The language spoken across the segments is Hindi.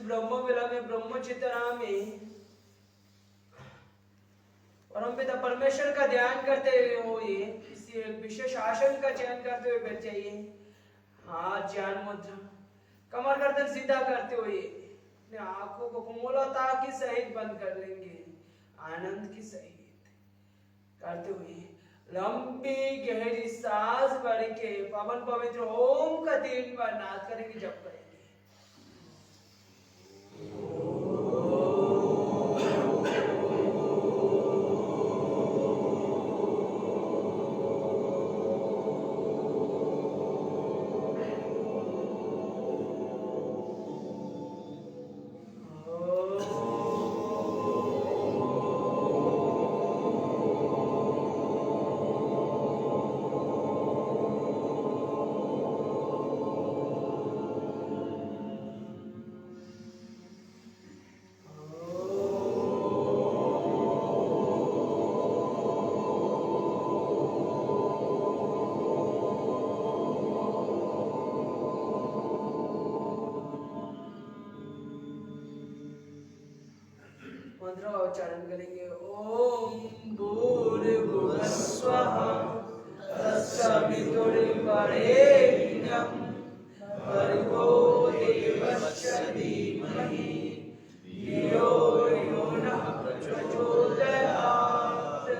ब्रह्म वेला में ब्रह्म चित्तनाम में परमपिता परमेश्वर का ध्यान करते हुए हो, ये किसी एक विशेष आसन का चयन करते हुए बैठ जाइए। हाथ ज्ञान मुद्रा, कमर गर्दन सीधा करते हुए अपने आंखों को कोमलता के सहित बंद कर लेंगे। आनंद की सहित करते हुए लंबी गहरी सांस भर के पवन पवित्र ओम का 3 बार नाद करेंगे, जप करेंगे। मंत्र का उच्चारण करेंगे। ओम भूर्भुवः स्वः तत्सवितुर्वरेण्यं भर्गो देवस्य धीमहि धियो यो नः प्रचोदयात्।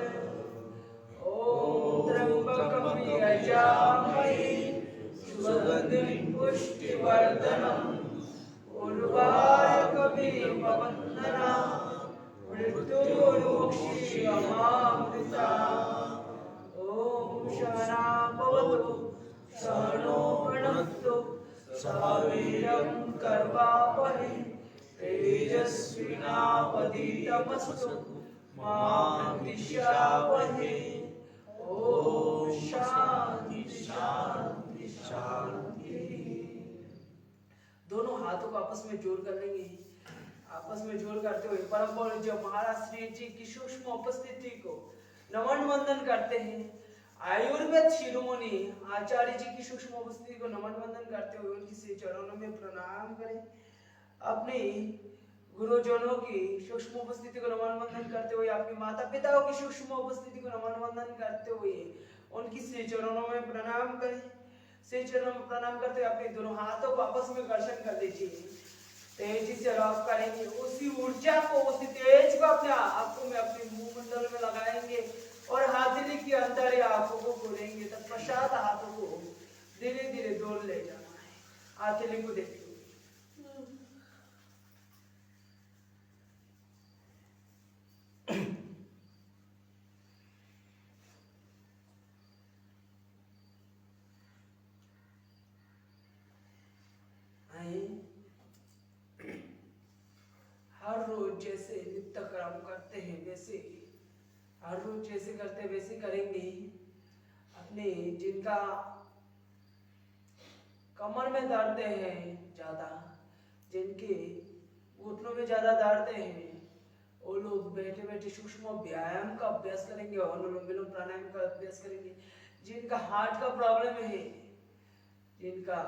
ओम त्र्यंबकं यजामहे सुगन्धिं पुष्टिवर्धनम् उर्वारुकमिव वन्दनाम् मृत्युर्मुक्षीयमामृता। ओम शरणा भवतु शरणो भुनक्तु सह वीर्यं करवावहै तेजस्विनावधीतमस्तु मा विद्विषावहै। ओम शांति शांति शांति। दोनों हाथों को आपस में जोड़ कर लेंगे। आपस में जोड़ करते हुए परम पूज्य महाराज श्री जी की सूक्ष्म उपस्थिति को नमन वंदन करते हैं। आयुर्वेद शिरोमणि आचार्य जी की सूक्ष्म उपस्थिति को नमन वंदन करते हुए उनकी श्री चरणों में प्रणाम करें। अपने गुरुजनों की सूक्ष्म उपस्थिति को नमन वंदन करते हुए, आपके माता पिताओं की सूक्ष्म उपस्थिति को नमन वंदन करते हुए उनकी श्री चरणों में प्रणाम करें। श्री चरणों में प्रणाम करते हुए अपने दोनों हाथों को आपस में घर्षण कर लीजिए। तेजी से रॉक करेंगे। उसी ऊर्जा को, उसी तेज को अपने आंखों में, अपने मुंहमंडल में लगाएंगे और हथेली की अंदर आंखों को खोलेंगे। तत्पश्चात हाथों को धीरे धीरे दूर ले जाना है। हथेली को देखिए। हर रोज जैसे नित्य कर्म करते हैं वैसे, हर रोज जैसे करते हैं वैसे करेंगे। अपने जिनका कमर में दर्द है ज्यादा, जिनके घुटनों में ज्यादा दर्द है, वो लोग बैठे बैठे सूक्ष्म व्यायाम का अभ्यास करेंगे, अनुलोम विलोम प्राणायाम का अभ्यास करेंगे। जिनका हार्ट का प्रॉब्लम है, जिनका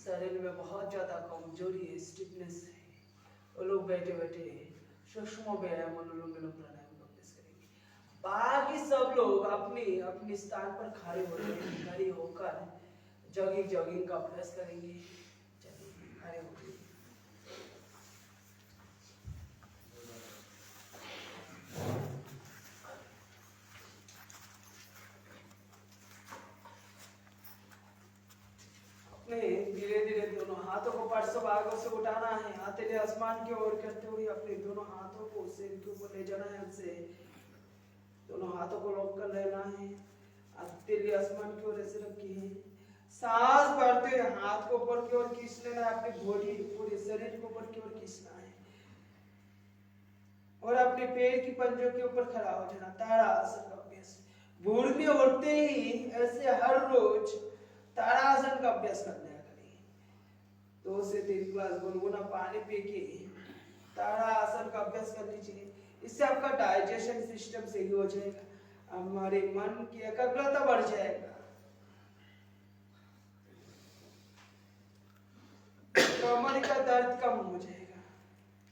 शरीर में बहुत ज्यादा कमजोरी है, स्टिफनेस है, वो लोग बैठे बैठे सूक्ष्म व्यायाम अनुलोम विलोम प्राणायाम का अभ्यास करेंगे। बाकी सब लोग अपनी अपने स्थान पर खड़े होकर जॉगिंग का अभ्यास करेंगे। चलिए खड़े होकर धीरे धीरे दोनों हाथों को पार्श्व भागों से उठाना है। हथेली आसमान की ओर करते हुए अपने दोनों हाथों को सिर के ऊपर ले जाना है। हमसे दोनों हाथों को लॉक कर लेना है। हथेली आसमान की ओर ऐसे रखी है। सांस भरते हुए हाथ को ऊपर की ओर खींच लेना है। अपनी बॉडी पूरे शरीर को ऊपर की ओर खींचना है और अपने पैर की पंजों के ऊपर खड़ा हो जाना। ताड़ासन का अभ्यास। भोर में उठते ही ऐसे हर रोज ताड़ासन का अभ्यास करना है। 2 से 3 ग्लास गुनगुना पानी पी के ताड़ासन का अभ्यास कर लीजिए। इससे आपका डाइजेशन सिस्टम सही हो जाएगा, हमारे मन की एकाग्रता बढ़ जाएगा। कमर का दर्द कम हो जाएगा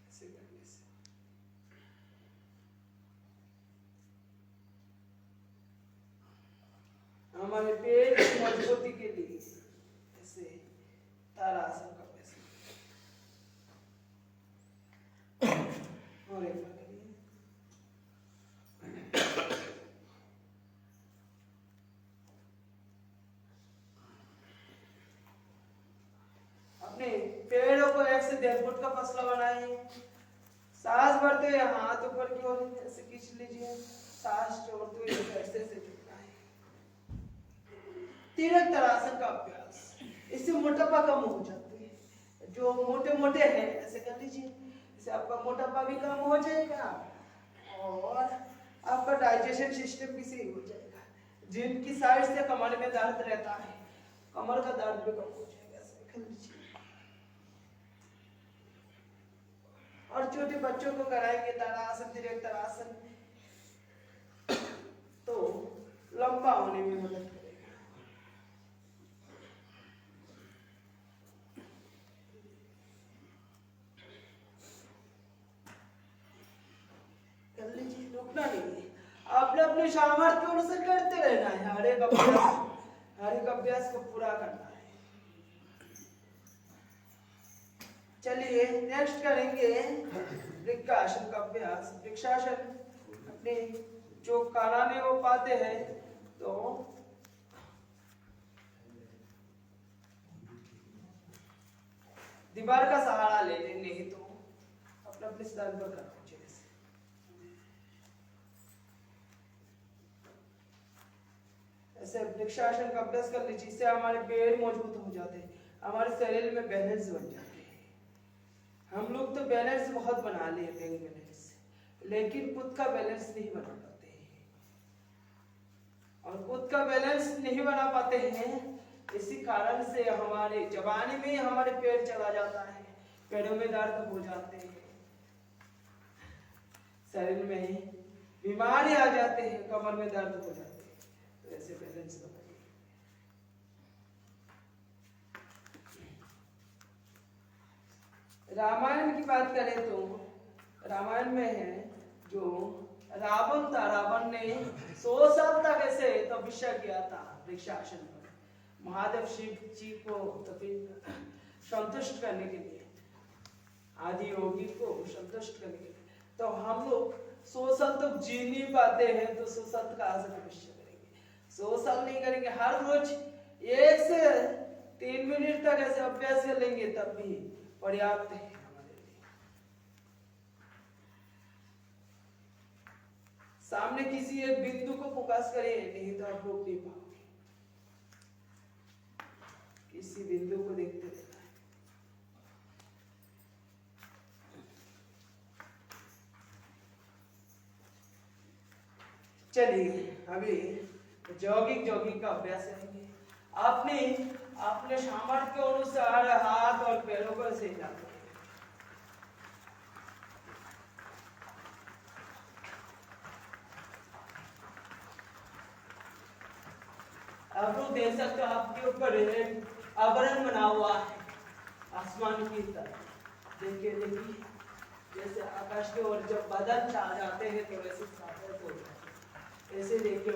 ऐसे करने से। हमारे पेट की मजबूती के लिए ऐसे ताड़ासन का अभ्यास और एक बार करिए। अपने पेड़ों को 1 से 1.5 फुट का फसला बनाइए। सांस भरते हुए हाथ ऊपर की ओर ऐसे खींच लीजिए, सांस छोड़ते हुए ऐसे से झुकाएं। तिरक ताड़ासन का अभ्यास, इससे मोटापा कम हो जाती है। जो मोटे मोटे हैं ऐसे कर लीजिए, इससे आपका मोटापा भी कम हो जाएगा और आपका डाइजेशन सिस्टम भी सही हो जाएगा। जिनकी साइड से कमर में दर्द रहता है, कमर का दर्द भी कम हो जाएगा ऐसे कर लीजिए। और छोटे बच्चों को कराएंगे ताड़ासन, तिरक ताड़ासन, तो लंबा होने में मदद करेगा। कर लीजिए, रुकना नहीं है। आपने अपने सामर्थ्य के अनुसार करते रहना है। हर एक अभ्यास को पूरा करना है। चलिए नेक्स्ट करेंगे वृक्षासन का अभ्यास। वृक्षासन अपने जो कराने वो पाते हैं तो दीवार का सहारा ले लें, नहीं तो अपने अपने स्थान पर करना चाहिए। ऐसे वृक्षासन का अभ्यास कर लीजिए, इससे हमारे पेड़ मजबूत हो जाते हैं, हमारे शरीर में बैलेंस बन जाते हैं। हम लोग तो बैलेंस बहुत बना लिए बैंक बैलेंस, लेकिन खुद का बैलेंस नहीं बना पाते हैं। और खुद का बैलेंस नहीं बना पाते हैं, इसी कारण से हमारे जवानी में हमारे पेड़ चला जाता है, पेड़ों में दर्द हो जाते हैं, शरीर में बीमारी आ जाते हैं, कमर में दर्द हो जाते हैं। तो ऐसे बैलेंस बनाइए। रामायण की बात करें तो रामायण में है जो रावण था, रावण ने 100 साल तक ऐसे तपस्या किया था वृक्षासन पर, महादेव शिव जी को संतुष्ट करने के लिए, आदि योगी को संतुष्ट करने के लिए। तो हम लोग 100 साल तक जी नहीं पाते हैं, तो 100 साल कहाँ से तपस्या करेंगे? 100 साल नहीं करेंगे, हर रोज 1 से 3 मिनट तक ऐसे अभ्यास कर लेंगे, तब भी पर्याप्त है हमारे लिए। सामने किसी एक बिंदु को फोकस करें, नहीं तो आप रोक नहीं पाओगे। किसी बिंदु को देखते रहना है। चलिए अभी जॉगिंग का अभ्यास करेंगे। आपने अपने सामर्थ्य के अनुसार हाथ और पैरों को ऐसे हिलाते हैं। आप लोग देख सकते हो आपके ऊपर आवरण बना हुआ है आसमान की तरह। देखिए जैसे आकाश के ओर जब बादल छा जाते हैं तो वैसे साफ हो जाते हैं। ऐसे देखिए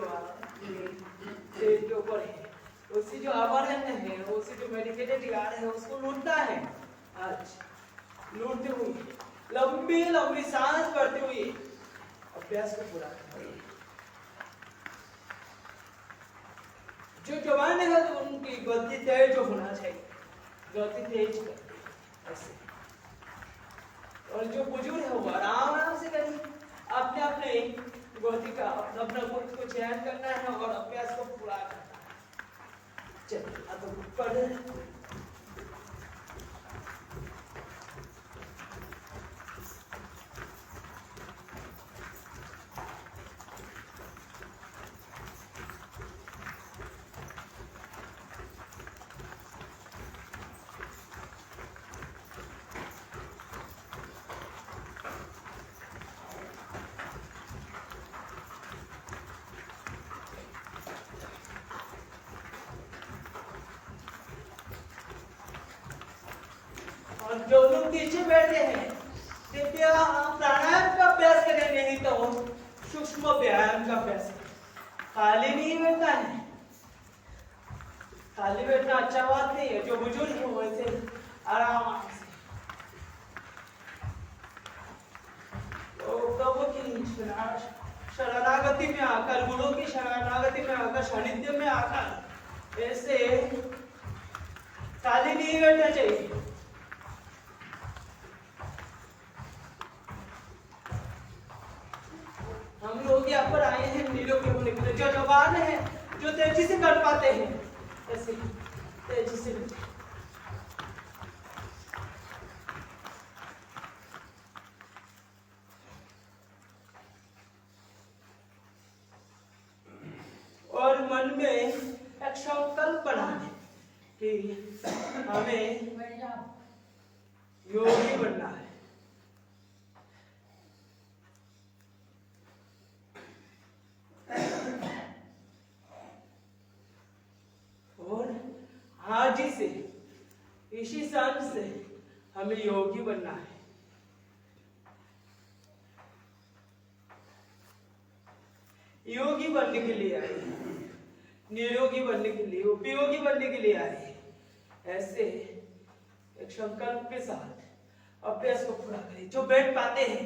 पेड़ के ऊपर है, उसकी जो आवरण है, उसकी जो मेडिकेटेड यार है, उसको लूटना है। आज लूटते हुए लंबी लंबी सांस भरते हुए अभ्यास को पूरा करें। जो जवान है तो उनकी गति तेज होना चाहिए, गति तेज करते ऐसे। और जो बुजुर्ग है वो आराम से करें, अपने अपने गति का अपना खुद को चयन करना है और अभ्यास को पूरा करना है। चलिए अब ऊपर और जो लोग पीछे बैठे हैं कृपया प्राणायाम का अभ्यास करें, नहीं तो सूक्ष्म व्यायाम का अभ्यास करें। खाली नहीं बैठना है, खाली बैठना अच्छा बात नहीं है। जो बुजुर्ग हो वैसे आराम से तो प्रभु की शरणागति में आकर, गुरु की शरणागति में आकर, सानिध्य में आकर ऐसे खाली नहीं बैठना चाहिए। हम लोग यहाँ पर आए हैं निरोगी होने के लिए। जो जवान है, जो तेजी से कर पाते हैं, ऐसे तेजी से और मन में एक संकल्प बनाने कि हमें योगी बनना है। और आज ही से, इसी क्षण से हमें योगी बनना है। योगी बनने के लिए आए, निरोगी बनने के लिए, उपयोगी बनने के लिए आए। ऐसे एक संकल्प के साथ अभ्यास को पूरा करें। जो बैठ पाते हैं,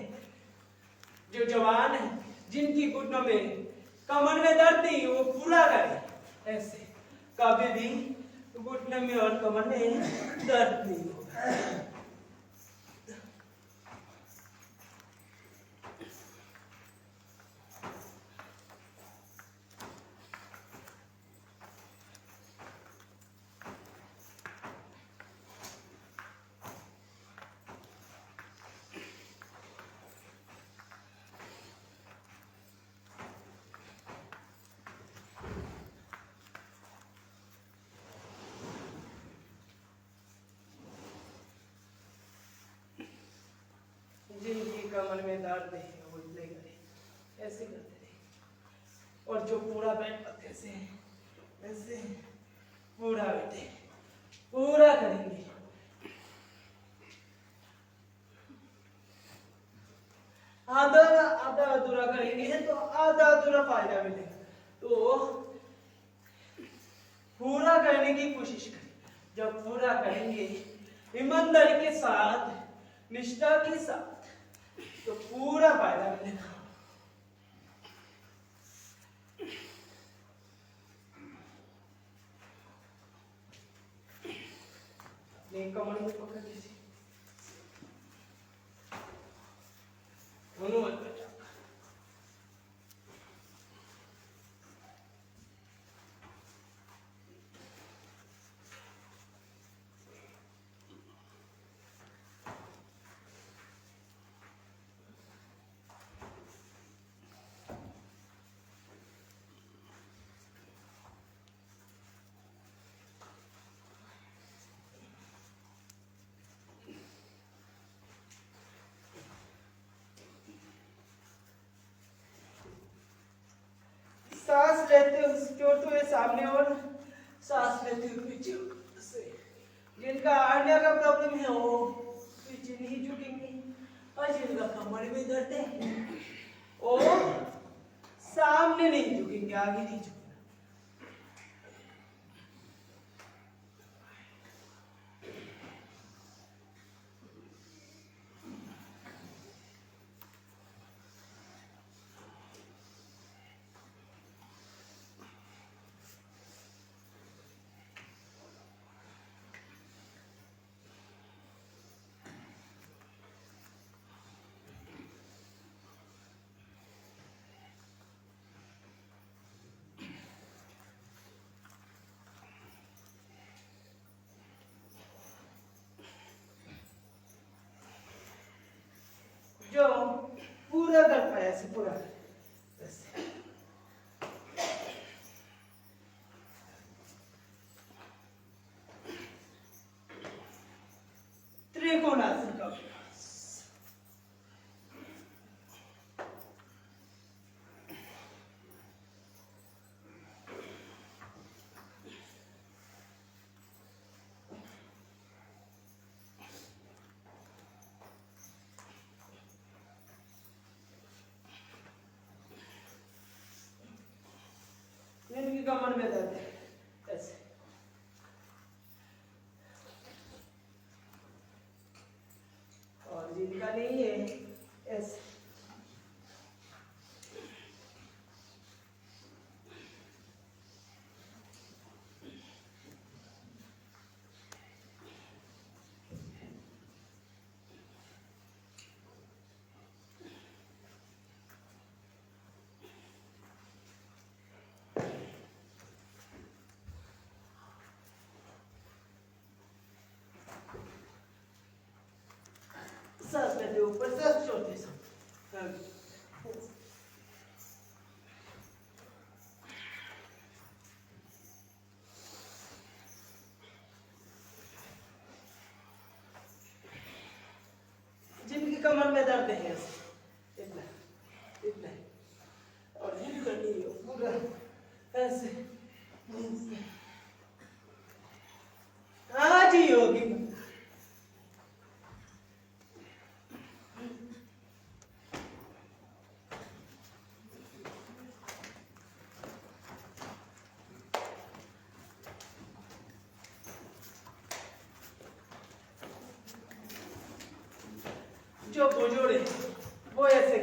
जो जवान है, जिनकी घुटनों में, कमर में दर्द नहीं, वो पूरा करें। ऐसे कभी भी घुटने में और कमर में दर्द नहीं होगा। जिनकी कमर में दर्द है वो इतने करें, ऐसे करते रहे। और जो पूरा बैठ पाते ऐसे ऐसे पूरा बैठे, पूरा करेंगे। आधा आधा अधूरा करेंगे तो आधा अधूरा फायदा मिलेगा। तो पूरा करने की कोशिश करें। जब पूरा करेंगे ईमानदारी के साथ, निष्ठा के साथ, तो पूरा फायदा मिलेगा। कमर में पकड़ लीजिए, दोनों मत बचा। सांस लेते हुए सामने और सांस लेते हुए पीछे से। जिनका आर्निया का प्रॉब्लम है वो पीछे नहीं झुकेंगे, और जिनका कमर में दर्द है वो सामने नहीं झुकेंगे, आगे नहीं झुकेंगे। जो पूरा कर पाया ऐसे पूरा ऐसे। त्रिकोणासन का अभ्यास। कमर में दर्द है, ऐसे। और जिनका नहीं है, ऐसे। सांस लेते ऊपर, सांस छोड़ते सांस। जिनकी कमर में दर्द है, इतना इतना, और जिनका नहीं हो पूरा ऐसे, आज ही होगी। जो बुजुर्ग है वो ऐसे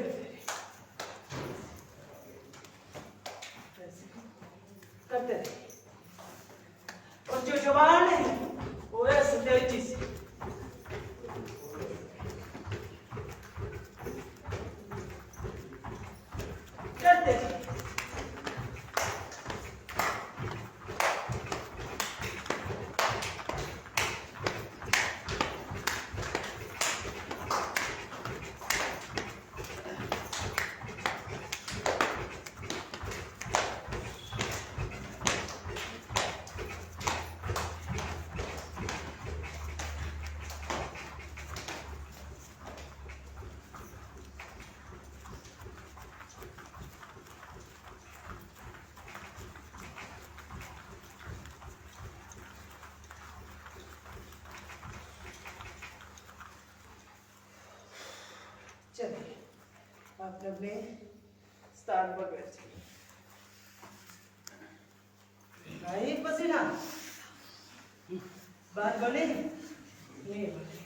करते रहे, और जो जवान है वो ऐसे तेजी से करते रहे। चलिए आप अपने स्थान पर बैठ जाइए। नहीं पसीना, बात बने नहीं बने।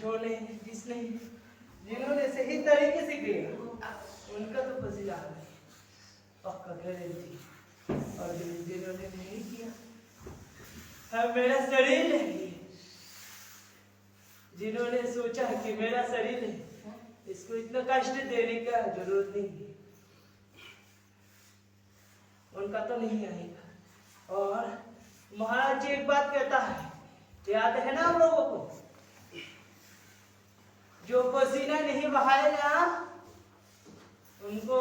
जो नहीं, जिसने जिन्होंने सही तरीके से किया उनका तो पसीना आ नहीं, पक्का गारंटी। और जिन्होंने नहीं किया, हाँ मेरा शरीर नहीं, जिन्होंने सोचा कि मेरा शरीर है, इसको इतना कष्ट देने का जरूरत नहीं है, उनका तो नहीं आएगा। और महाराज जी एक बात कहता है, याद है ना आप लोगों को, जो पसीना नहीं बहाएगा उनको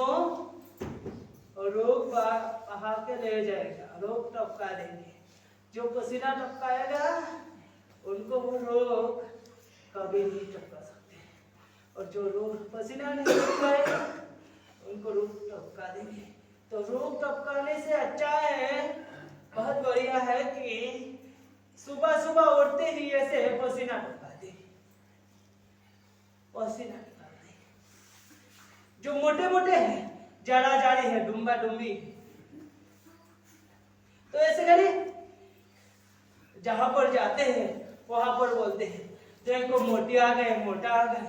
रोग बहा के ले जाएगा, रोग टपका देंगे। जो पसीना टपकाएगा उनको वो रोग कभी नहीं टपका सकते, और जो रोग पसीना नहीं टपकाएगा उनको रोग टपका देंगे। तो रोग टपकाने से अच्छा है, बहुत बढ़िया है कि सुबह सुबह उठते ही ऐसे पसीना टपका दे, पसीना निकाल दे। जो मोटे मोटे हैं, जाड़ा जाड़ी है, डुम्बा डुम्बी, तो ऐसे करिए, जहां पर जाते हैं वहां पर बोलते हैं, देखो मोटी आ गए, मोटा आ गए,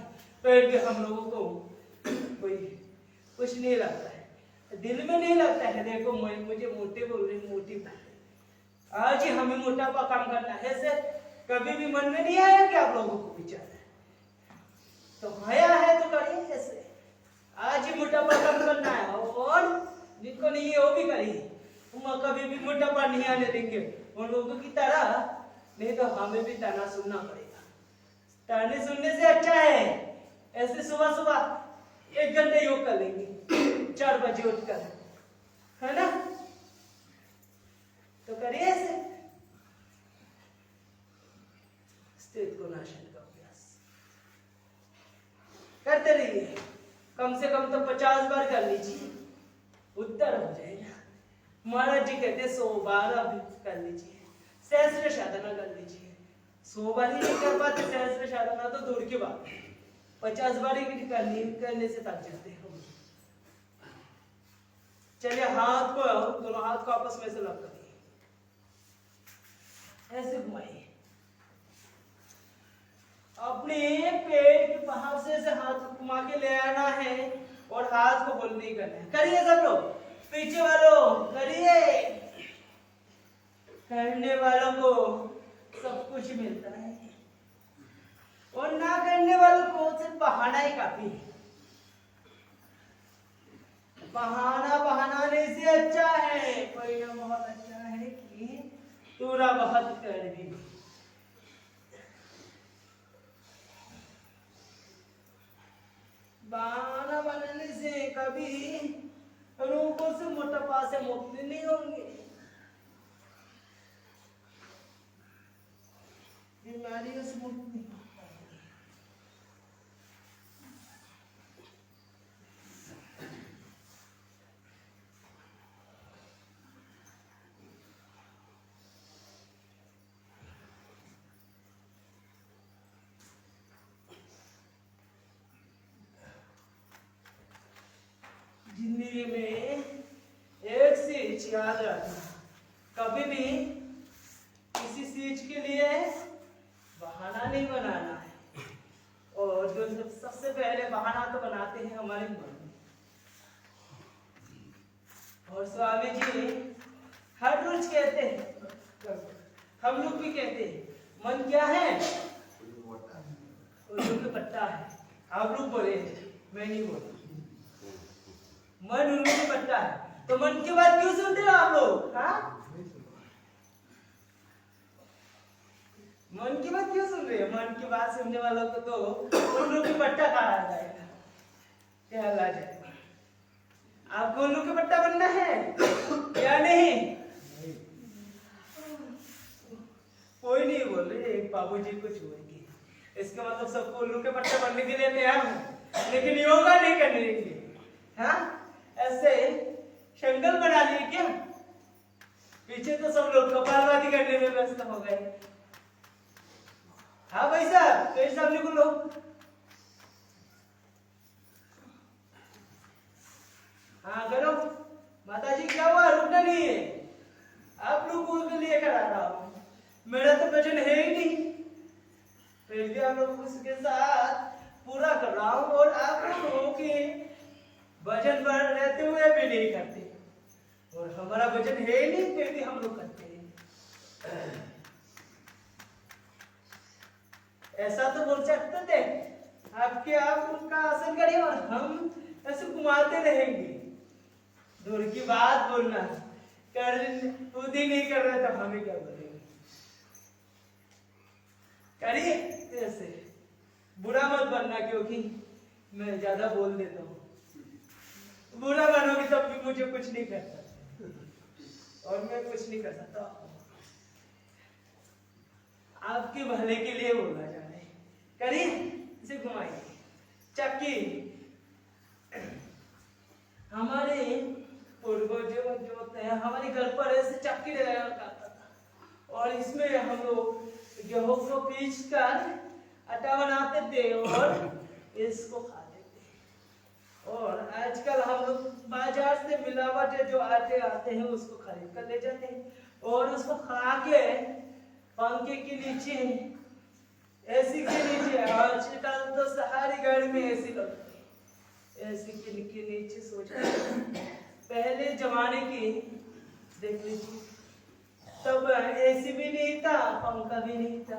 पेट के हम लोगों को कोई कुछ नहीं लगता है, दिल में नहीं लगता है, देखो मुझे मोटे बोल रहे, मोटी बोल रहे। आज ही हमें मोटापा काम करना है, ऐसे कभी भी मन में नहीं आया कि आप लोगों को विचार है, तो आया है तो करिए ऐसे। आज ही मोटापा कम करना है, और जिनको नहीं है वो भी करिए। हम कभी भी मोटापा नहीं आने देंगे उन लोगों की तरह, नहीं तो हमें भी ताना सुनना पड़ेगा। ताने सुनने से अच्छा है ऐसे सुबह सुबह 1 घंटे योग कर लेंगे 4 बजे उठकर, है ना? तो करिए ऐसे स्थित को नाशन का अभ्यास करते रहिए, कम से कम तो 50 बार कर लीजिए, उत्तर हो जाएगा। महाराज जी कहते 100 बार अभी कर लीजिए, सहस्त्र साधना कर लीजिए। 100 बार ही नहीं कर पाते सहस्त्र साधना तो दूर की बात है, 50 बार ही करने से थक जाते हैं। चलिए हाथ को, दोनों हाथ को आपस में से लग करिए, ऐसे घुमाइए। अपने पेट के बाहर से हाथ को घुमा के ले आना है और हाथ को होल्ड नहीं करना है। करिए सब लोग, पीछे वालों करिए। करने वालों को सब कुछ मिलता है और ना करने वालों को सिर्फ बहाना ही काफी है। बहाना बहानाने से अच्छा है, परिणाम बहुत अच्छा है कि पूरा बहुत कर भी। बहाना बनाने से कभी रोगों से, मोटापा से मुक्त नहीं होंगे, बीमारियों से मुक्त नहीं हो पाएंगे। जिंदगी में एक चीज याद रखना, कभी भी किसी चीज के लिए बहाना नहीं बनाना है। और जो सबसे पहले बहाना तो बनाते हैं हमारे मन। और स्वामी जी हर रोज कहते हैं, हम लोग भी कहते हैं, मन क्या है? उल्लू का पट्टा है। आप लोग बोले, मैं नहीं बोला। मन उल्लू का पट्टा है। तो मन की बात क्यों सुनते हो आप लोग? हाँ, मन की बात क्यों सुन रहे हैं? मन की बात सुनने वालों को तो उल्लू की पट्टा कहा जाएगा, कहला जाएगा। आपको उल्लू की पट्टा बनना है या नहीं? कोई नहीं बोल रहे, एक बाबूजी को छोड़ेंगे। इसका मतलब सबको उल्लू के पट्टा बनने के लिए तैयार हो, लेकिन योगा नहीं करने देंगे। हाँ, ऐसे शंगल बना लिए क्या? पीछे तो सब लोग कपालभाति करने में व्यस्त हो गए। हाँ भाई साहब, तो इस सामने को लो। हाँ करो। माताजी क्या हुआ? रुकना नहीं है। आप लोगों के लिए करा रहा हूँ, मेरा तो वजन है ही नहीं, फिर भी आप लोग उसके साथ पूरा कर रहा हूँ। और आप लोगों के वजन बढ़ रहते हुए भी नहीं करते, और हमारा वजन है ही नहीं, फिर भी हम लोग करते हैं। ऐसा तो बोल सकते थे आपके आप उनका आसन करें और हम ऐसे घुमाते रहेंगे। दूर की बात बोलना, कर खुद ही नहीं कर रहे तो हमें क्या बोलेंगे? करिए ऐसे, बुरा मत बनना, क्योंकि मैं ज्यादा बोल देता हूँ। बुरा बनोगे तब भी मुझे कुछ नहीं कर सकता, और मैं कुछ नहीं कर सकता। आपके भले के लिए बोला जा रहा है। करिए, इसे घुमाइए। चक्की हमारे पूर्वजों जो थे, हमारे घर पर ऐसे चक्की लगाया करता था, और इसमें हम लोग गेहूं को पीस कर आटा बनाते थे और इसको खाते थे। और आजकल हम लोग बाजार से मिलावट जो आटे आते हैं उसको खरीद कर ले जाते हैं, और उसको खा के पंखे के नीचे, एसी के नीचे, आजकल तो सारी गाड़ी में एसी लगती है, एसी के नीचे सोच पहले जमाने की देख लीजिए, तब एसी भी नहीं था, पंखा भी नहीं था,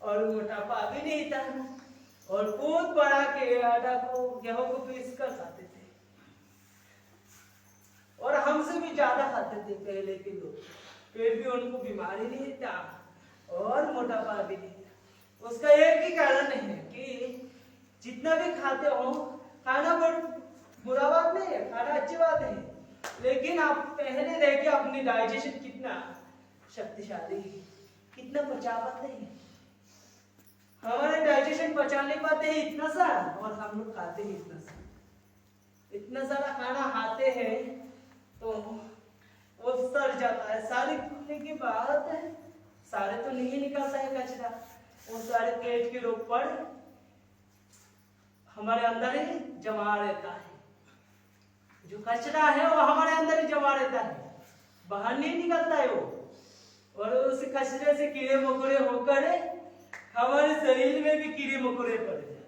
और मोटापा भी नहीं था, और कूद पड़ा के आटा को, गेहूं को पीस कर खाते थे। और हमसे भी ज्यादा खाते थे पहले के लोग, फिर भी उनको बीमारी नहीं था और मोटापा भी नहीं था। उसका एक ही कारण है कि जितना भी खाते हो, खाना बुरा बात नहीं है, खाना अच्छी बात है, लेकिन आप पहले देखिए अपनी डाइजेशन कितना शक्तिशाली है, कितना पचा पाते हैं। हमारे डाइजेशन पचा नहीं पाते हैं इतना सा, और हम लोग खाते हैं इतना सा। इतना सारा खाना खाते हैं तो वो सड़ जाता है। सारे खाने के बाद सारे तो नहीं निकलता है कचरा, वो सारे पेट के रोग पर हमारे अंदर ही जमा रहता है। जो कचरा है वो हमारे अंदर ही जमा रहता है, बाहर नहीं निकलता है वो, और उस कचरे से कीड़े मकोड़े होकर हमारे शरीर में भी कीड़े मकोड़े पड़ जाते हैं,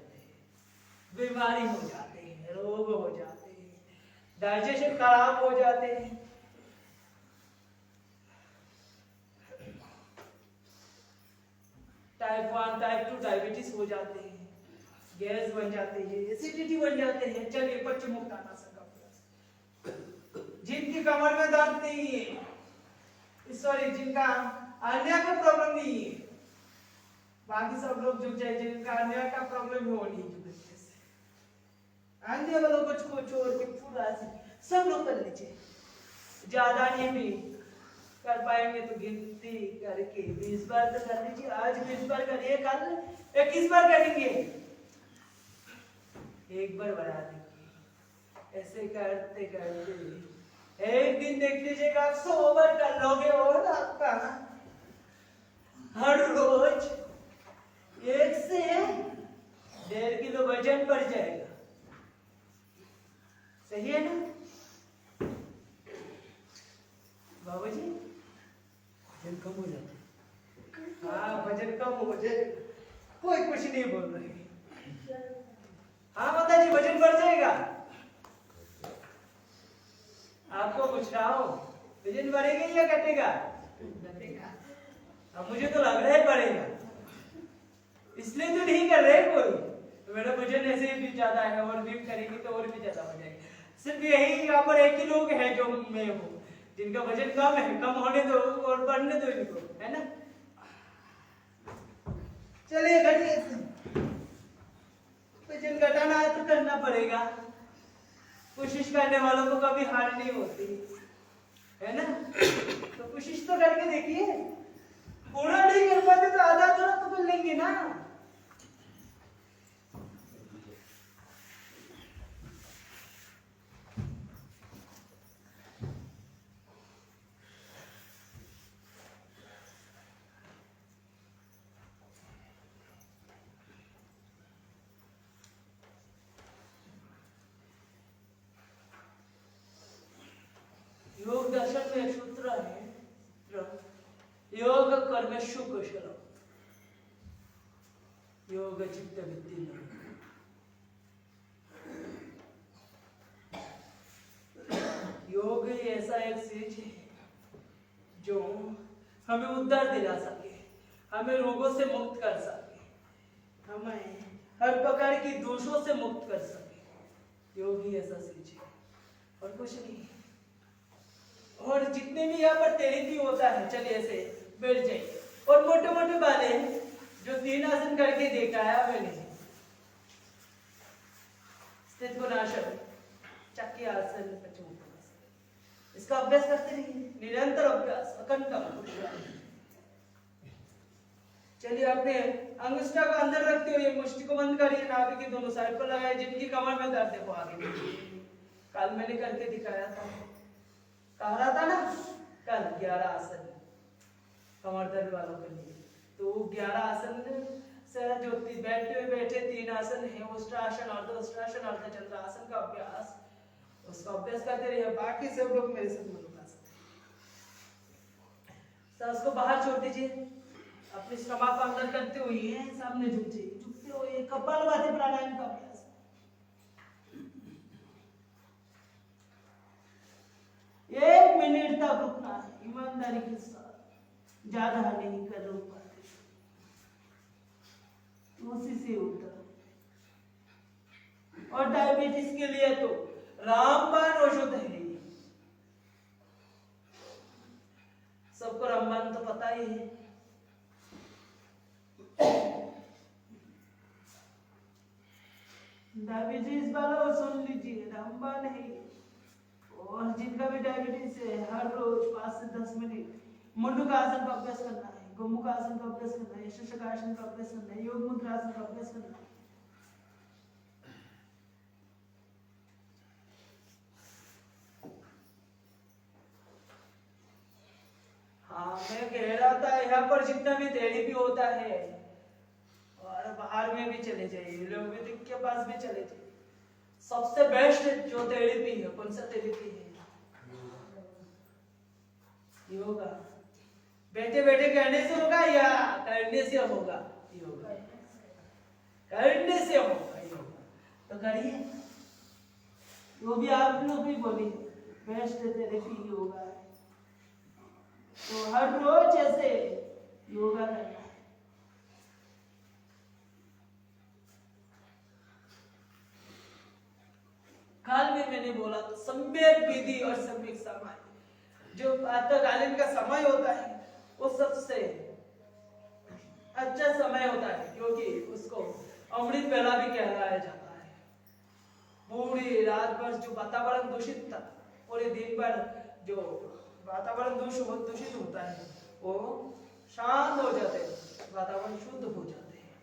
बीमारी हो जाते हैं, रोग हो जाते हैं, डाइजेशन खराब हो जाते हैं। टाइप 1 टाइप 2 डायबिटीज हो जाते हैं, गैस बन जाते हैं, एसिडिटी बन जाते हैं। चलिए पश्चिम मुक्तानासन का अभ्यास। जिनकी कमर में दर्द नहीं है, सॉरी जिनका अन्य का प्रॉब्लम नहीं है, बाकी सब लोग झुक जाए, जिनका अन्य का प्रॉब्लम है वो नहीं झुकेंगे। अन्य वालों को छोड़ के पूरा सब लोग कर लीजिए, ज्यादा नहीं भी कर पाएंगे तो गिनती करके 20 बार तो कर लीजिए। आज 20 बार करिए, कल 21 बार करेंगे, एक बार बढ़ा देंगे। ऐसे करते करते एक दिन देख लीजिएगा आप 100 बार कर लोगे और आपका हर रोज 1 से 1.5 किलो वजन बढ़ जाएगा। सही है ना बाबूजी? वजन कम हो जाता है। हाँ वजन कम हो जाए, कोई कुछ नहीं बोल रहे। हाँ माता जी वजन बढ़ जाएगा। आपको पूछ रहा हूँ वजन बढ़ेगा या घटेगा? घटेगा। अब मुझे तो लग रहा है बढ़ेगा, इसलिए तो नहीं कर रहे कोई। तो मेरा वजन ऐसे भी ज्यादा है और भी करेंगे तो और भी ज्यादा हो जाएगा। सिर्फ यही यहाँ पर एक ही लोग हैं जो मैं हूँ जिनका वजन कम है, कम होने दो और बढ़ने दो इनको, है ना? चलिए घटिए, वजन घटाना है तो करना पड़ेगा। कोशिश करने वालों को कभी हार नहीं होती, है ना? तो कोशिश तो करके देखिए, पूरा नहीं कर पाते तो आधा थोड़ा तो कर लेंगे ना। योग दर्शन में एक सूत्र है, योग कर्मशु कुशलम, योग चित्त वृत्ति। योग ऐसा एक चीज है जो हमें उद्धार दिला सके, हमें रोगों से मुक्त कर सके, हमें हर प्रकार की दोषों से मुक्त कर सके। योग ही ऐसा चीज है और कुछ नहीं। और जितने भी यहाँ पर थेरेपी होता है, चलिए ऐसे बैठ जाइए और मोटे मोटे वाले जो 3 आसन करके देखा है मैंने, स्थित कोणासन, चक्की आसन, पश्चिमोत्तानासन, इसका अभ्यास करते रहिए, निरंतर अभ्यास, अखंड अभ्यास। चलिए अपने अंगुष्ठा को अंदर रखते हुए मुष्टि को बंद करिए, नाभि के दोनों साइड पर लगाए। जिनकी कमर में दर्द है वो आगे देखिए, कल मैंने करके दिखाया था, कहा रहा था ना कल 11 आसन कमर दर्द वालों के लिए। तो 11 आसन से जो बैठे 3 आसन है, उष्ट्रासन, अर्धउष्ट्रासन, अर्धचंद्रासन का अभ्यास, उसका अभ्यास करते रहिए। बाकी सब लोग मेरे साथ मनुकासन, सांस को बाहर छोड़ दीजिए, अपने स्टमक को अंदर करते हुए सामने झुक जाइए, झुकते हुए कपालभाति प्राणायाम का अभ्यास। एक मिनट तक रुकना है, ईमानदारी के साथ, ज्यादा नहीं कर रोक पाते उसी से उठा। और डायबिटीज के लिए तो रामबाण औषध है, सबको रामबाण तो पता ही है। डायबिटीज वाला सुन लीजिए, रामबाण है। और जिनका भी डायबिटीज है, हर रोज 5 से 10 मिनट मुंडकासन का अभ्यास करना है, गोमुखासन का अभ्यास करना है, शशकासन का अभ्यास करना है, योग मुद्रासन का अभ्यास करना है। हाँ मैं कह रहा था यहाँ पर जितना भी थेरेपी होता है और बाहर में भी चले जाइए, एलोपैथिक के पास भी चले जाइए, सबसे बेस्ट जो थेरेपी है, कौन सा थेरेपी है? योगा। बैठे बैठे कहने से होगा या करने से होगा? योगा करने से होगा योगा। तो करिए, वो भी आप लोग भी बोलिए बेस्ट थेरेपी योगा है। तो हर रोज ऐसे योगा करना है। कल भी मैंने बोला तो सम्यक विधि और सम्यक समय, जो प्रातःकालीन का समय होता है वो सबसे अच्छा समय होता है, क्योंकि उसको अमृत बेला भी कहलाया जाता है। पूरी रात भर जो वातावरण दूषित था, पूरे दिन भर जो वातावरण दूषित होता है वो शांत हो जाते हैं, वातावरण शुद्ध हो जाते हैं,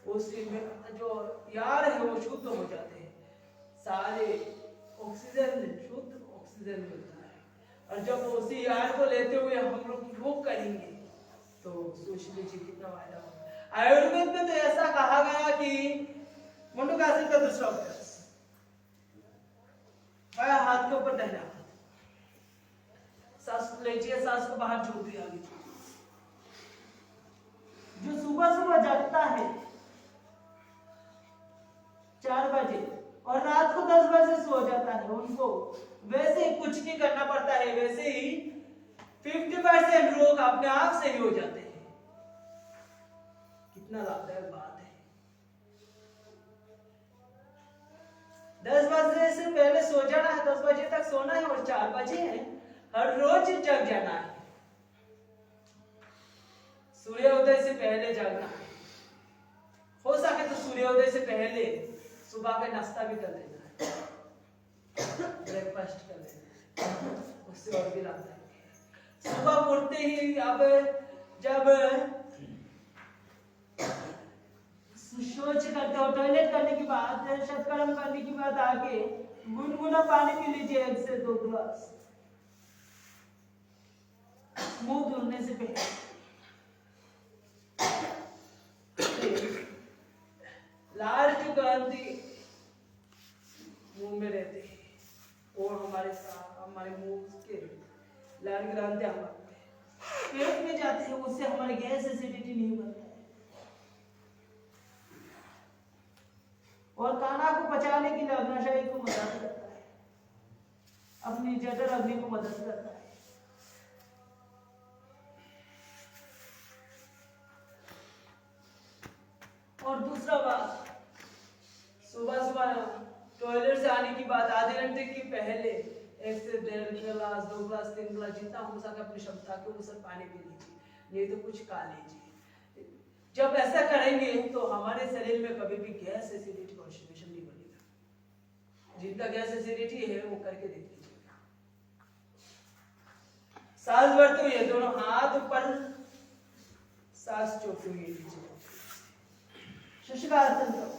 उसी में जो यार है वो शुद्ध हो जाते हैं, सारे ऑक्सीजन शुद्ध ऑक्सीजन मिलता है। और जब उसी यार को लेते हुए हम लोग योग करेंगे तो सोच लीजिए कितना फायदा होगा। आयुर्वेद में तो ऐसा कहा गया कि मुंडकासन का दूसरा अभ्यास, हाथ के ऊपर दहना, सांस लीजिए, सांस को बाहर छोड़ दिया। जो सुबह सुबह जगता है 4 बजे और रात को 10 बजे सो जाता है, उनको वैसे ही कुछ नहीं करना पड़ता है, वैसे ही 50% रोग अपने आप से ही हो जाते हैं। कितना लाभदायक बात है। 10 बजे से पहले सो जाना है, 10 बजे तक सोना है और 4 बजे है हर रोज जग जाना है। सूर्योदय से पहले जगना है, हो सके तो सूर्योदय से पहले सुबह का नाश्ता भी कर लेना है, ब्रेकफास्ट कर लेना है, उससे और भी लाभदायक है। सुबह उठते ही अब जब शौच करते हो, टॉयलेट करने के बाद, शतकर्म करने के बाद आके गुनगुना पानी पी लीजिए 1 से 2 गिलास, मुंह धुलने से पहले। लार जो ग्रंथि मुंह में रहते हैं वो हमारे मुंह के लार ग्रंथि हमारे पेट में जाते हैं, उससे हमारे गैस एसिडिटी नहीं बनता है और खाना को पचाने के लिए अग्नाशय को मदद करता है, अपनी जठर अग्नि को मदद करता है। और दूसरा बात, सुबह सुबह टॉयलेट से आने की बात आधे घंटे के पहले 1 से 1.5 गिलास, 2 गिलास, 3 गिलास, जितना हो सके अपनी क्षमता के अनुसार पानी पी लीजिए, नहीं तो कुछ खा लीजिए। जब ऐसा करेंगे तो हमारे शरीर में कभी भी गैस एसिडिटी कॉन्स्टिपेशन नहीं बनेगा। जिनका गैस एसिडिटी है वो करके देख लीजिएगा। सांस भरते हुए दोनों हाथ ऊपर, सांस चौकते हुए लीजिए, शुष्कासन करो।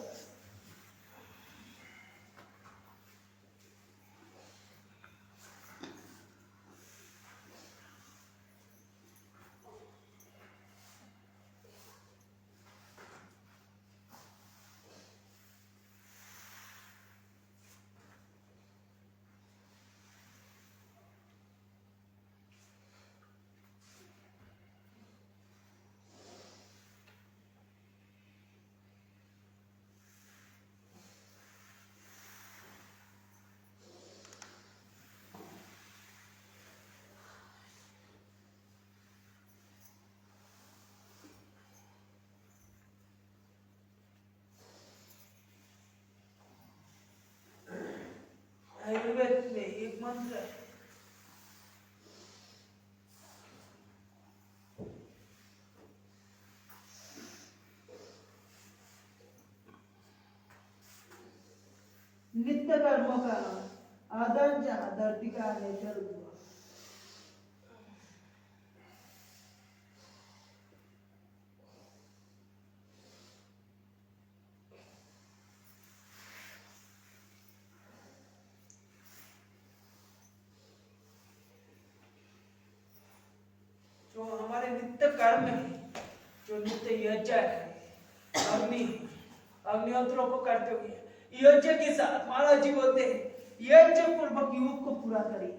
आयुर्वेद में एक मंत्र है, नित्य कर्मों का आदर जहाँ धरती का नेचर हुआ। जो हमारे नित्य कर्म है, जो नित्य यज्ञ है, अग्नि अग्निहोत्रों को करते हुए यज्ञ के साथ महाराज जी बोलते हैं यज्ञ पूर्वक योग को पूरा करिए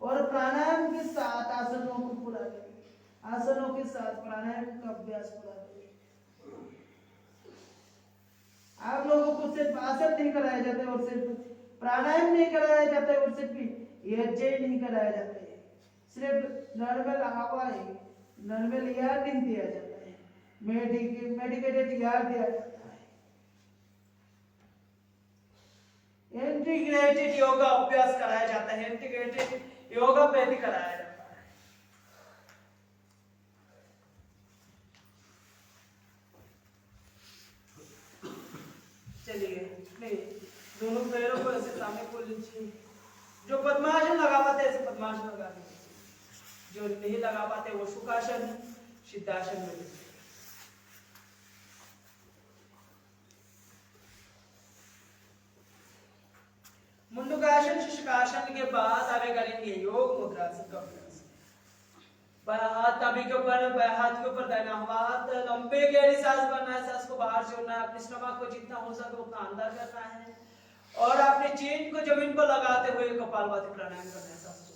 और प्राणायाम के साथ आसनों को पूरा करिए। आसनों के साथ प्राणायाम का अभ्यास पूरा करिए। आप लोगों को सिर्फ आसन नहीं कराया जाता है और सिर्फ प्राणायाम नहीं कराया जाता है और सिर्फ यज्ञ नहीं कराया जाता है। सिर्फ नॉर्मल हवा है, नॉर्मल एयर नहीं दिया जाता है, मेडिकेटेड एयर दिया जाता है। इंटीग्रेटेड योगा अभ्यास कराया जाता है, इंटीग्रेटेड योगा पैथी कराया जाता है। चलिए दोनों पैरों को ऐसे सामने खोल लीजिए। जो पद्मासन लगा पाते ऐसे पद्मासन लगा लीजिए, जो नहीं लगा पाते वो सुखासन सिद्धासन में लीजिए। मुंडकासन शशकासन के बाद आगे करेंगे योग मुद्रासन का अभ्यास। बायां हाथ नाभि के ऊपर, बायां हाथ के ऊपर दाहिना हाथ, लंबे गहरी सांस भरना है, सांस को बाहर छोड़ना है, अपने स्टमक को जितना हो सके उतना अंदर करना है और अपने चेन को जमीन पर लगाते हुए कपालभाति प्राणायाम करना है। सांस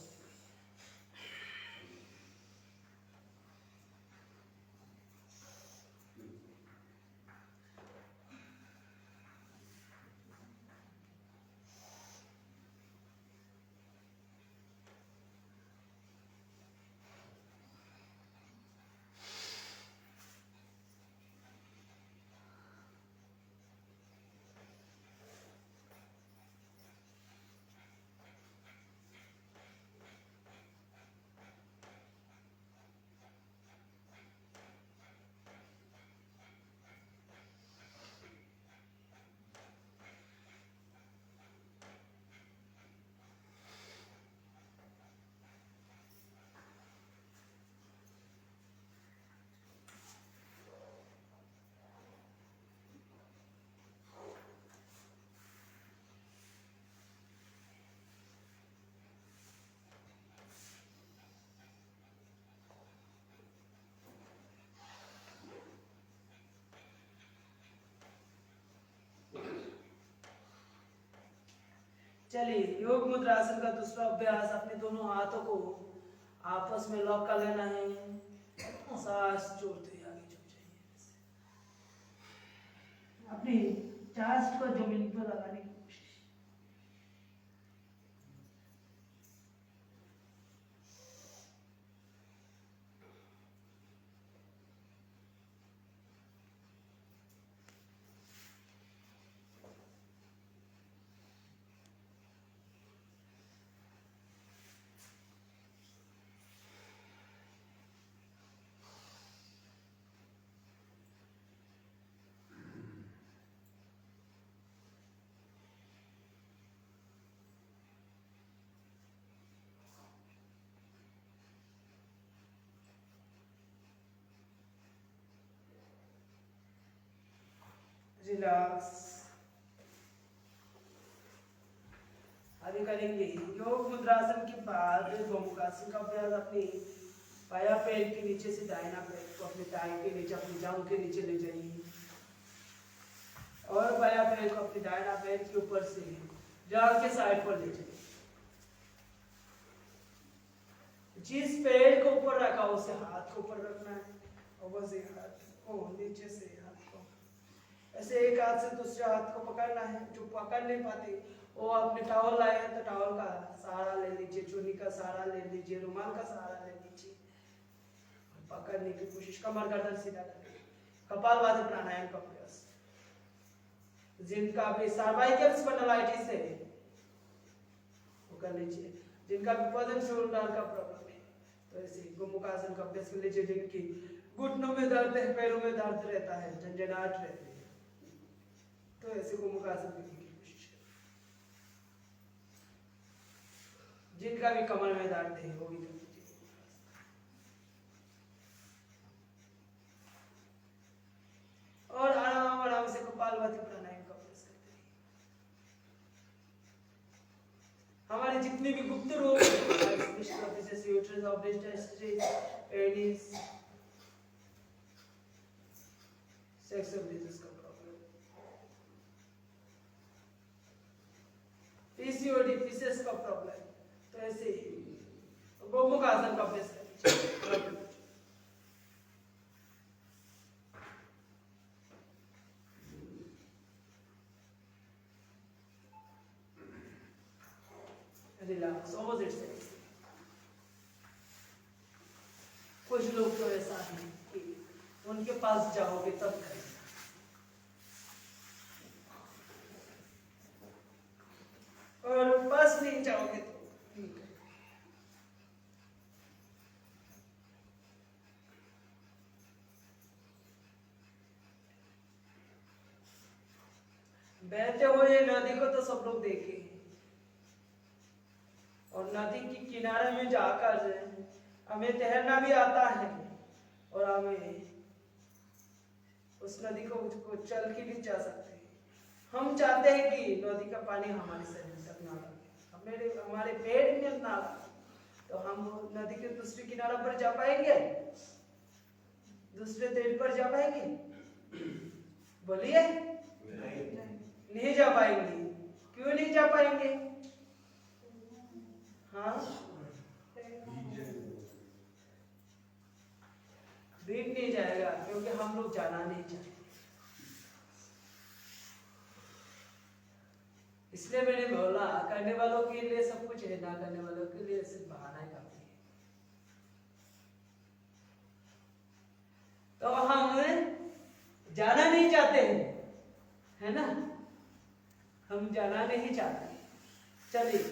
चलिए योग मुद्रासन का दूसरा अभ्यास, अपने दोनों हाथों को आपस में लॉक कर लेना है। सांस छोड़ते आगे झुक जाइए। अपनी चास्ट को जमीन पर लगाने की कोशिश। रिलैक्स। अभी करेंगे योग मुद्रासन के बाद गोमुखासन का अभ्यास। अपने बायां पैर के नीचे से दाहिना पैर को अपने दाएं के नीचे, अपनी जांघ के नीचे ले जाइए और बायां पैर को अपने दाहिना पैर के ऊपर से जांघ के साइड पर ले जाइए। जिस पैर को ऊपर रखा उसे हाथ को ऊपर रखना है और बस एक हाथ को नीचे से ऐसे एक हाथ से दूसरे हाथ को पकड़ना है। जो पकड़ नहीं पाते वो अपने टॉवल लाए हैं तो टॉवल का सहारा ले लीजिए, चुन्नी का सहारा ले लीजिए, रुमाल का सहारा ले लीजिए, पकड़ने की कोशिश, कमर गर्दन सीधा करें। कपालभाति प्राणायाम का अभ्यास। जिनका भी सर्वाइकल स्पॉन्डिलाइटिस है वो कर लीजिए। जिनका भी वजन शोल्डर का प्रॉब्लम है तो ऐसे गोमुखासन का अभ्यास कर लीजिए। जिनकी घुटनों में दर्द है, पैरों में दर्द रहता है, झंझनाहट रहती है तो ऐसे गोमुखासन करने की कोशिश करें। जिनका भी कमर में दर्द है वो भी कर लीजिए। और आराम आराम से कपालभाति प्राणायाम का अभ्यास करते रहिए। हमारे जितने भी गुप्त रोग जैसे uterus of Aedes, sex of disease का प्रॉब्लम, पीसीओडी पीसीएस का प्रॉब्लम, तो ऐसे ही गोमुख आसन का अभ्यास करिए। Relax, opposite side. कुछ लोग तो ऐसा है कि उनके पास जाओगे तब करें, और पास नहीं जाओगे तो ठीक है। बहते हुए नदी को तो सब लोग देखे, और नदी की किनारे में जाकर हमें तैरना भी आता है, और हमें उस नदी को चल के भी जा सकते हैं। हम चाहते हैं कि नदी का पानी हमारे शरीर तक ना लगे, हमारे पेट में ना लगे, तो हम नदी के दूसरे किनारे पर जा पाएंगे, दूसरे तट पर जा पाएंगे? बोलिए, नहीं जा पाएंगे। क्यों नहीं जा पाएंगे? हाँ, भीग नहीं जाएगा, क्योंकि हम लोग जाना नहीं चाहते। इसलिए मैंने बोला, करने वालों के लिए सब कुछ है, ना करने वालों के लिए सिर्फ बहाना ही काफी है। तो हम जाना नहीं चाहते हैं, है ना? हम जाना नहीं चाहते। चलिए,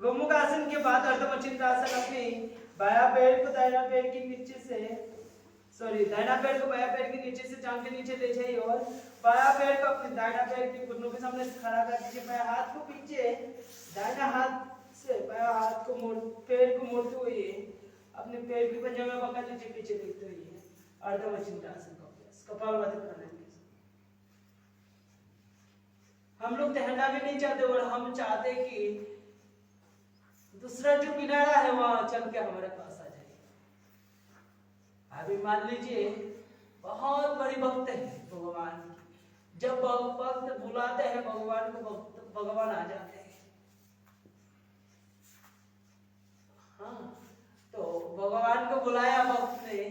गोमुख आसन के बाद अर्धमचिंद्रासन, अपनी बायां पैर को दाहिना पैर के नीचे से, दाहिना पैर को बायां पैर के नीचे से जांघ के नीचे ले जाइए, और बायां पैर को अपने दाहिना पैर के घुटनों के सामने खड़ा कर दीजिए। बायां हाथ को पीछे, दाहिना हाथ से बायां हाथ को पैर को मोड़ते हुए अपने पैर की पंजा में पकड़ लीजिए, पीछे देखते हुए अर्धमचिंद्रासन का अभ्यास कपालभाति प्राणायाम के साथ। हम लोग तैरना भी नहीं चाहते, और हम चाहते कि दूसरा जो किनारा है वहां चल के हमारे पास आ जाए। अभी मान लीजिए बहुत बड़ी भक्त है भगवान की, जब भक्त बुलाते हैं भगवान को, भगवान आ जाते हैं। हाँ, तो भगवान को बुलाया भक्त ने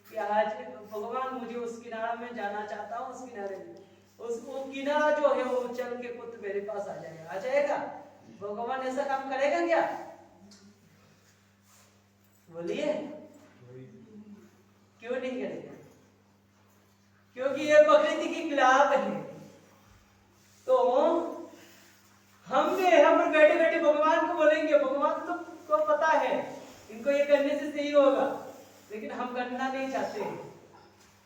कि आज भगवान मुझे उस किनारा में जाना चाहता हूँ, उस किनारे में, वो किनारा जो है वो चल के खुद मेरे पास आ जाएगा। आ जाएगा? भगवान ऐसा काम करेगा क्या? बोलिए, क्यों नहीं करेगा? क्योंकि ये प्रकृति के खिलाफ है। तो हम बैठे बैठे भगवान को बोलेंगे, भगवान को पता है इनको ये करने से सही होगा, लेकिन हम करना नहीं चाहते।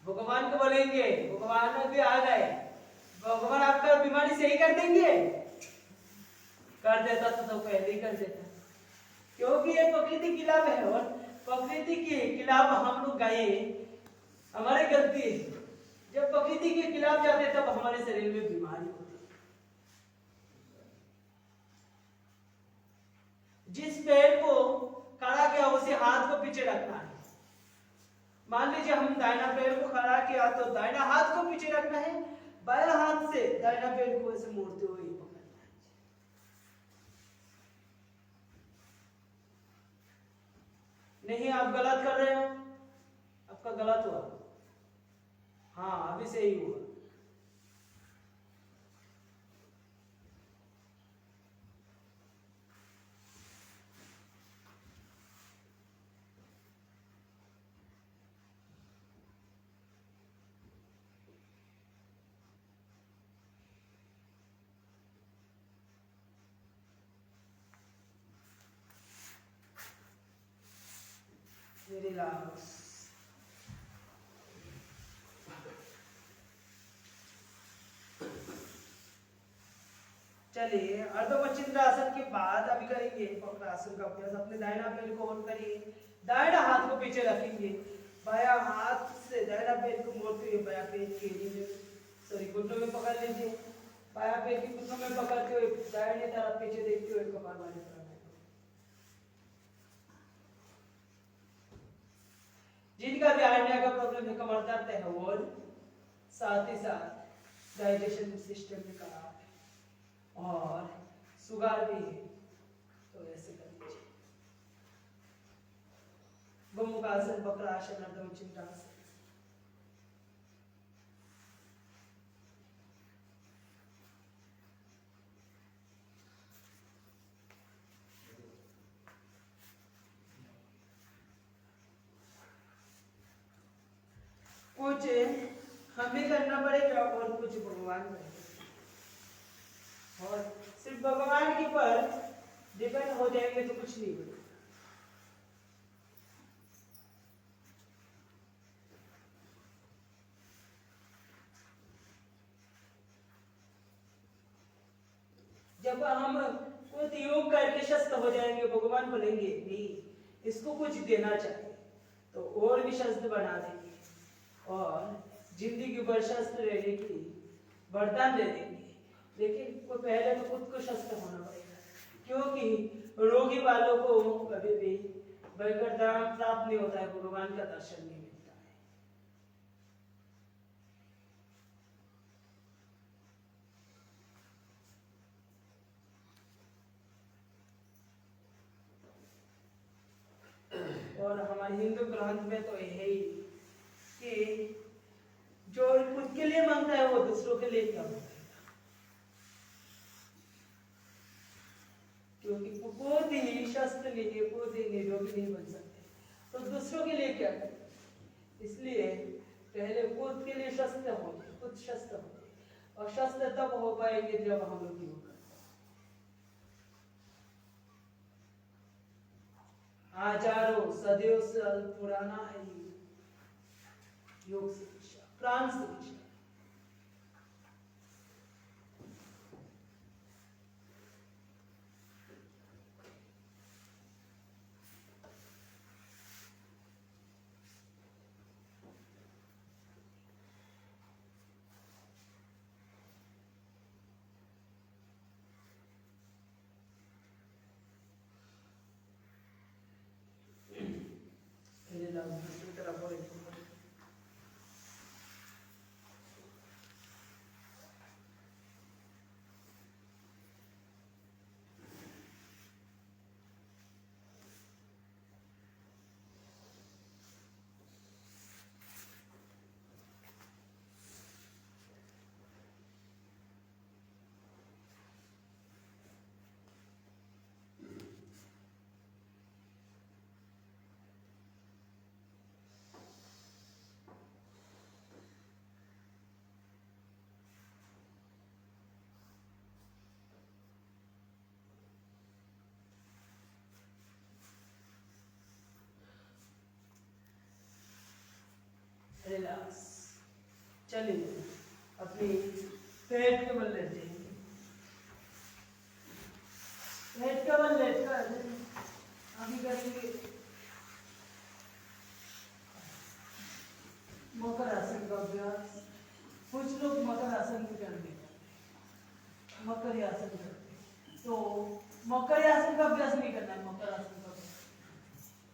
भगवान को बोलेंगे, भगवान अभी आ गए, भगवान आपका बीमारी सही कर देंगे। कर देता तो पहले ही कर देता, क्योंकि ये प्रकृति के खिलाफ है, और प्रकृति के खिलाफ हम लोग गए, हमारी गलती है। जब प्रकृति के खिलाफ जाते तब हमारे शरीर में बीमारी होती है। जिस पैर को खड़ा किया उसे हाथ को पीछे रखना है। मान लीजिए हम दाहिना पैर को खड़ा किया तो दाहिना हाथ को पीछे रखना है, बायां हाथ से दाहिना पैर को ऐसे मोड़ते हुए पकड़ना है। नहीं, आप गलत कर रहे हो, आपका गलत हुआ। हाँ, अभी सही हुआ। रिलैक्स। चलिए, अर्धमचिंद्रासन के बाद अभी करेंगे वक्रासन का अभ्यास। अपने दाहिना पैर को होल्ड करिए, दाहिना हाथ को पीछे रखेंगे, बायां हाथ से दाहिना पैर को मोड़ते हुए बायां पैर के घुटनों में पकड़ लीजिए। बायां पैर के घुटनों में पकड़ते हुए दाहिने तरफ पीछे देखते हुए कपालभाति प्राणायाम। जिनका भी हार्निया का प्रॉब्लम है, कमर दर्द है, और साथ ही साथ डाइजेशन सिस्टम में खराब है, और सुगार भी है, तो ऐसे कर लीजिए। गोमुखासन, वक्रासन, अर्ध चिंतासन। कुछ हमें करना पड़ेगा और कुछ भगवान करेंगे, और सिर्फ भगवान के पर डिपेंड हो जाएंगे तो कुछ नहीं बनेगा। जब हम खुद योग करके शस्त्र हो जाएंगे, भगवान बोलेंगे नहीं इसको कुछ देना चाहिए, तो और भी शस्त्र बना देंगे और जिंदगी भर शस्त्र रहने की वरदान दे देंगे। लेकिन वो पहले तो खुद को शस्त्र होना पड़ेगा, क्योंकि रोगी वालों को कभी भी वरदान प्राप्त नहीं होता है, भगवान का दर्शन नहीं मिलता है। और हमारे हिंदू ग्रंथ में तो यही कि जो खुद के लिए मांगता है वो दूसरों के लिए क्या मांगता है, क्योंकि खुद ही शस्त्र लिए खुद ही निरोगी नहीं बन सकते, तो दूसरों के लिए क्या करें। इसलिए पहले खुद के लिए शस्त्र हो, खुद शस्त्र हो, और शस्त्र तब हो पाएंगे जब हम लोग योग करें। हजारों सदियों से पुराना है योग शिक्षा, प्राण शिक्षा। दूसरी तरफ और रिलैक्स। चलिए अपनी पेट के बल लेते हैं, पेट के बल लेटकर अभी करेंगे मकर आसन का अभ्यास। कुछ लोग मकर आसन भी करते हैं, मकर आसन करते हैं, तो मकर आसन का अभ्यास नहीं करना है। मकर आसन का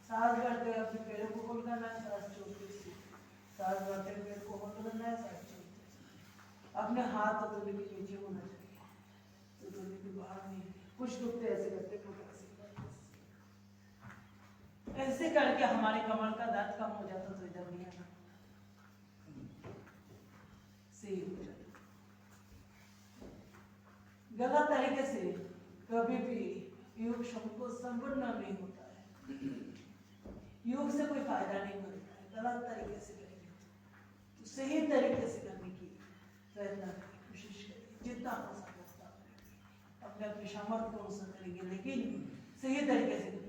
सांस भरते हुए अपने पैरों को होल्ड करना है, सांस छोड़ते सांस भरते हुए पैर को होल्ड करना है, सांस छोड़ते अपने हाथ हथेली के नीचे होना चाहिए, तो हथेली के बाहर नहीं। कुछ लोग तो ऐसे करते ऐसे करके हमारे कमर का दर्द कम हो जाता, तो इधर नहीं आना, सही हो जाता। गलत तरीके से कभी भी योग को संपूर्ण नहीं होता है, योग से कोई फायदा नहीं मिलता है। गलत तरीके से करेंगे तो सही तरीके से करने की प्रयत्न कोशिश करें, जितना हो सकता है अपने अपने सामर्थ्य को अनुसार करेंगे, लेकिन सही तरीके से करेंगे।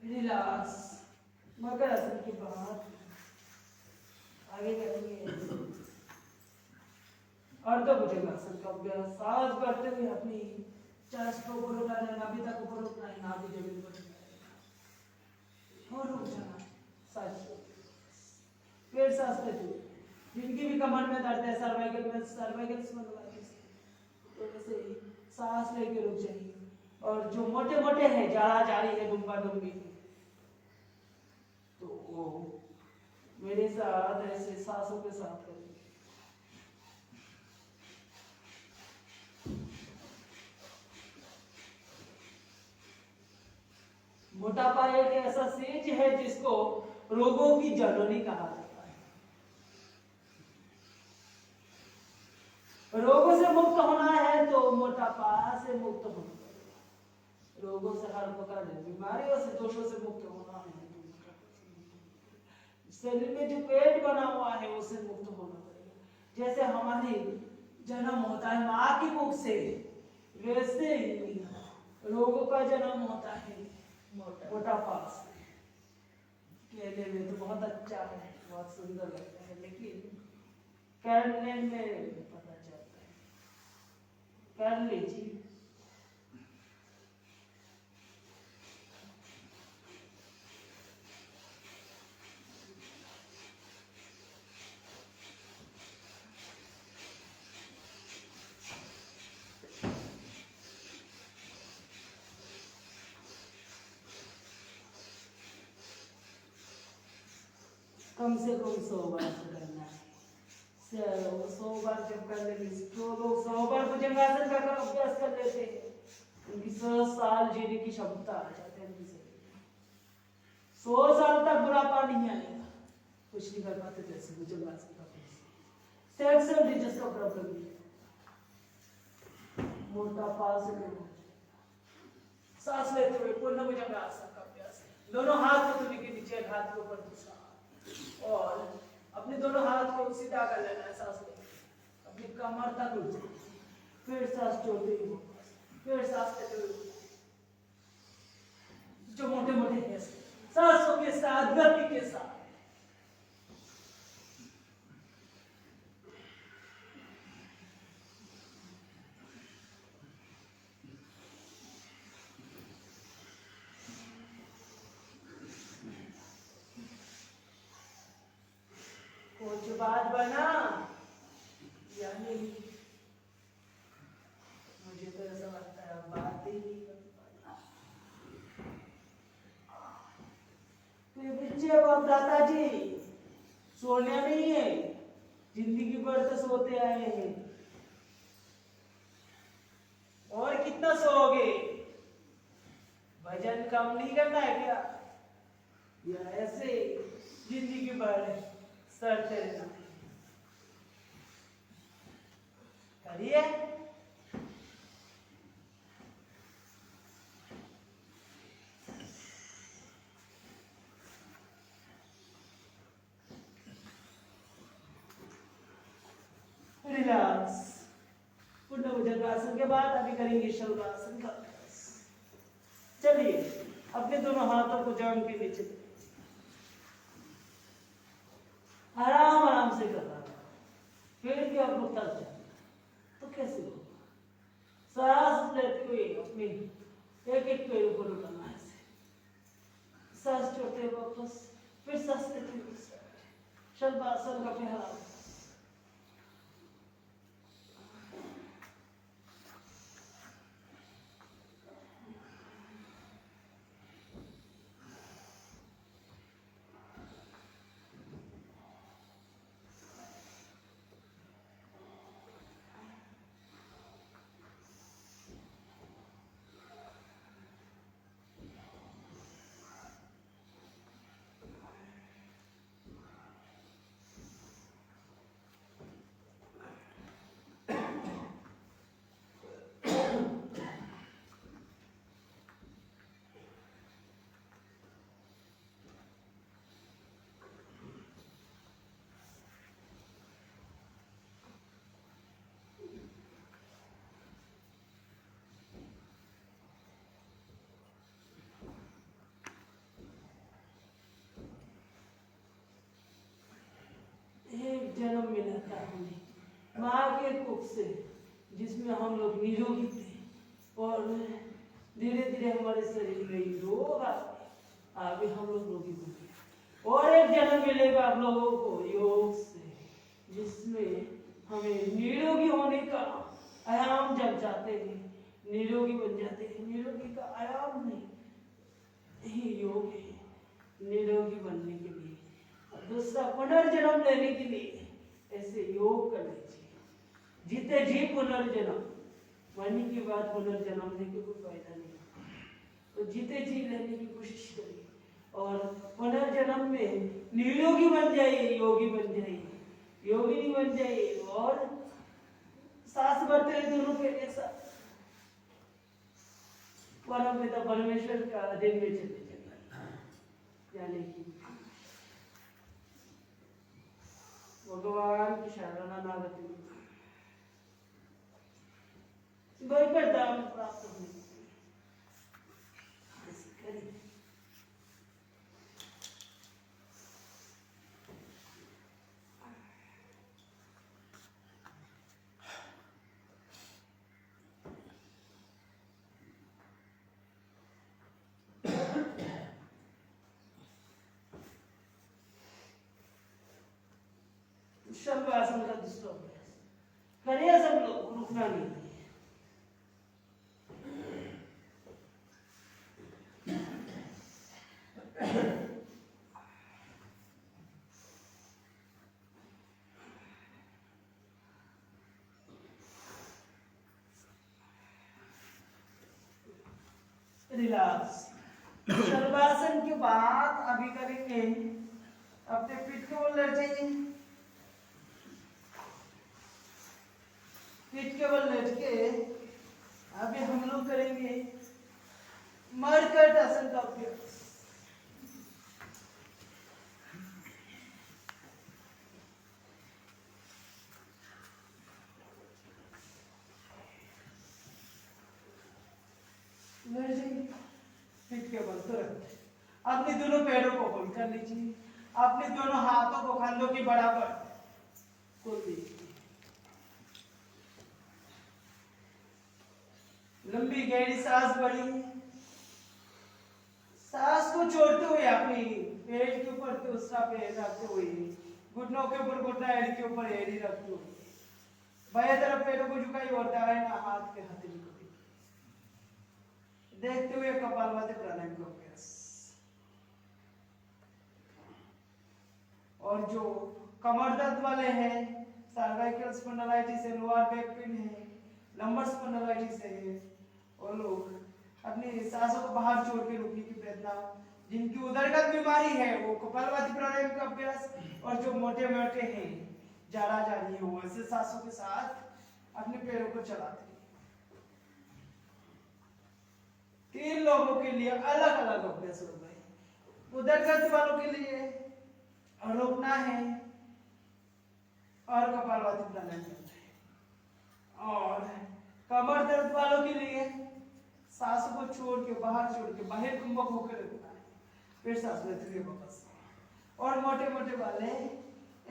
रिलैक्स। मकर आसन के बाद आगे करेंगे अर्ध भुजंगासन का अभ्यास। सांस भरते हुए अपनी चेस्ट को ऊपर उठाना, नाभि तक ऊपर उठना है, नाभि जमीन पर और रुक जाना। सांस फिर सांस लेते हुए, जिनकी भी कमर में दर्द है, सर्वाइकल तो ऐसे ही सांस लेके रुक जाइए। और जो मोटे मोटे हैं, जाड़ा जारी है, डुम्बा डुम्बी, तो वो मेरे साथ ऐसे सांसों के साथ करेंगे। मोटापा एक ऐसा सेज है जिसको रोगों की जननी कहा जाता है। रोगों से मुक्त होना है तो मोटापा से मुक्त होना पड़ेगा। रोगों से हर प्रकार की बीमारियों से, दोषों से मुक्त होना है तो शरीर में जो पेट बना हुआ है उससे मुक्त होना पड़ेगा। जैसे हमारी जन्म होता है माँ की मुख से, वैसे ही रोगों का जन्म होता है मोटापा से। कहने में तो बहुत अच्छा है, बहुत सुंदर लगता है, लेकिन करने में पता चलता है। कर लीजिए। कम से कम 100 बार करना है। 100 बार जब कर लेंगे, जो लोग 100 बार भुजंगासन का अभ्यास कर लेते हैं उनकी 100 साल जीने की क्षमता आ जाती है उनकी शरीर में। 100 साल तक बुढ़ापा नहीं आएगा। कुछ नहीं कर पाते जैसे भुजंगासन का अभ्यास। सेक्सुअल डिजीज का प्रॉब्लम नहीं है, मोटापा से दूर हो जाएगा। सांस लेते हुए पूर्ण भुजंगासन का अभ्यास। दोनों हाथ को तुरंत के नीचे, एक हाथ के ऊपर दूसरा, और अपने दोनों हाथ को सीधा कर लेना है। सांस लेते अपनी कमर तक उठ जाए, फिर सांस छोड़ते हुए, फिर सांस लेते हुए, जो मोटे मोटे हैं सांसों के साथ, गति के साथ। कुछ बात बना या नहीं? मुझे तो ऐसा लगता है बात ही नहीं कर पाया। बच्चे बाप दादाजी सोने नहीं है, जिंदगी भर तो सोते आए हैं। और कितना सोओगे? वजन कम नहीं करना है क्या, या ऐसे जिंदगी भर सड़ते रहना करिए? रिलैक्स। पूर्ण भुजंगासन के बाद अभी करेंगे शल्वासन का अभ्यास। चलिए अपने दोनों हाथों को जांघ के नीचे आराम आराम से करना। फिर भी आपको थक जाए तो कैसे होगा? सांस लेते हुए अपनी एक एक पैर ऊपर उठाना है, सांस छोड़ते हुए वापस, फिर सांस लेते हुए शल्वासन का पहला। पैदा होने, माँ के कुख से, जिसमें हम लोग निरोगी थे और धीरे धीरे हमारे शरीर में रोग आगे हम लोग रोगी बन गए। और एक जन्म मिलेगा आप लोगों को योग से, जिसमें हमें निरोगी होने का आयाम जब जाते हैं, निरोगी बन जाते हैं। निरोगी का आयाम नहीं, यही योग है निरोगी बनने के लिए। और दूसरा, पुनर्जन्म लेने के लिए ऐसे योग करने चाहिए। जीते जी पुनर्जन्म, मरने के बाद पुनर्जन्म लेके कोई फायदा नहीं, तो जीते जी लेने की कोशिश करिए और पुनर्जन्म में निरोगी बन जाइए, योगी बन जाइए, योगिनी बन जाइए और सांस भरते हैं दोनों के एक साथ परम पिता परमेश्वर का अधीन में चले जाने की भगवान की शरणागति भयंकर दाम प्राप्त होने शल्वासन का दूसरा अभ्यास करिए सब लोग, रुकना नहीं। रिलैक्स। शल्वासन के बाद अभी करेंगे अपने पीठ को लेट जाइए, पीठ के बल लेट के अभी हम लोग करेंगे मरकट आसन का अभ्यास। पीठ के बल तुरंत अपने दोनों पैरों को होल्ड कर लीजिए, अपने दोनों हाथों को कंधों के बराबर खोल दीजिए, लंबी गहरी सांस भरी, सांस को छोड़ते हुए अपनी पेट के ऊपर दूसरा पैर रखते हुए, घुटनों के ऊपर घुटना, एड़ी के ऊपर एड़ी रखते हुए, बाएं तरफ पैरों को झुकाई और दाएं हाथ के हथेली को देखते हुए कपालभाति प्राणायाम का अभ्यास। और जो कमर दर्द वाले हैं, सर्वाइकल स्पॉन्डिलाइटिस है, लोअर बैक पेन है, लंबर स्पॉन्डिलाइटिस है, और लोग अपनी सांसों को बाहर छोड़ के रोकने की प्रयत्न, जिनकी उदरगत बीमारी है वो कपालभाति प्राणायाम का अभ्यास, और जो मोटे मोटे हैं, जाड़ा जा रही हो, ऐसे सांसों के साथ अपने पैरों को चलाते हैं। 3 लोगों के लिए अलग अलग अभ्यास होगा। उदरगत वालों के लिए रोकना है और कपालभाति प्राणायाम करना है, और कमर दर्द वालों के लिए सांसों को छोड़ के बाहर कुंभक होकर रखना है, फिर सांस लेते हुए वापस। और मोटे मोटे वाले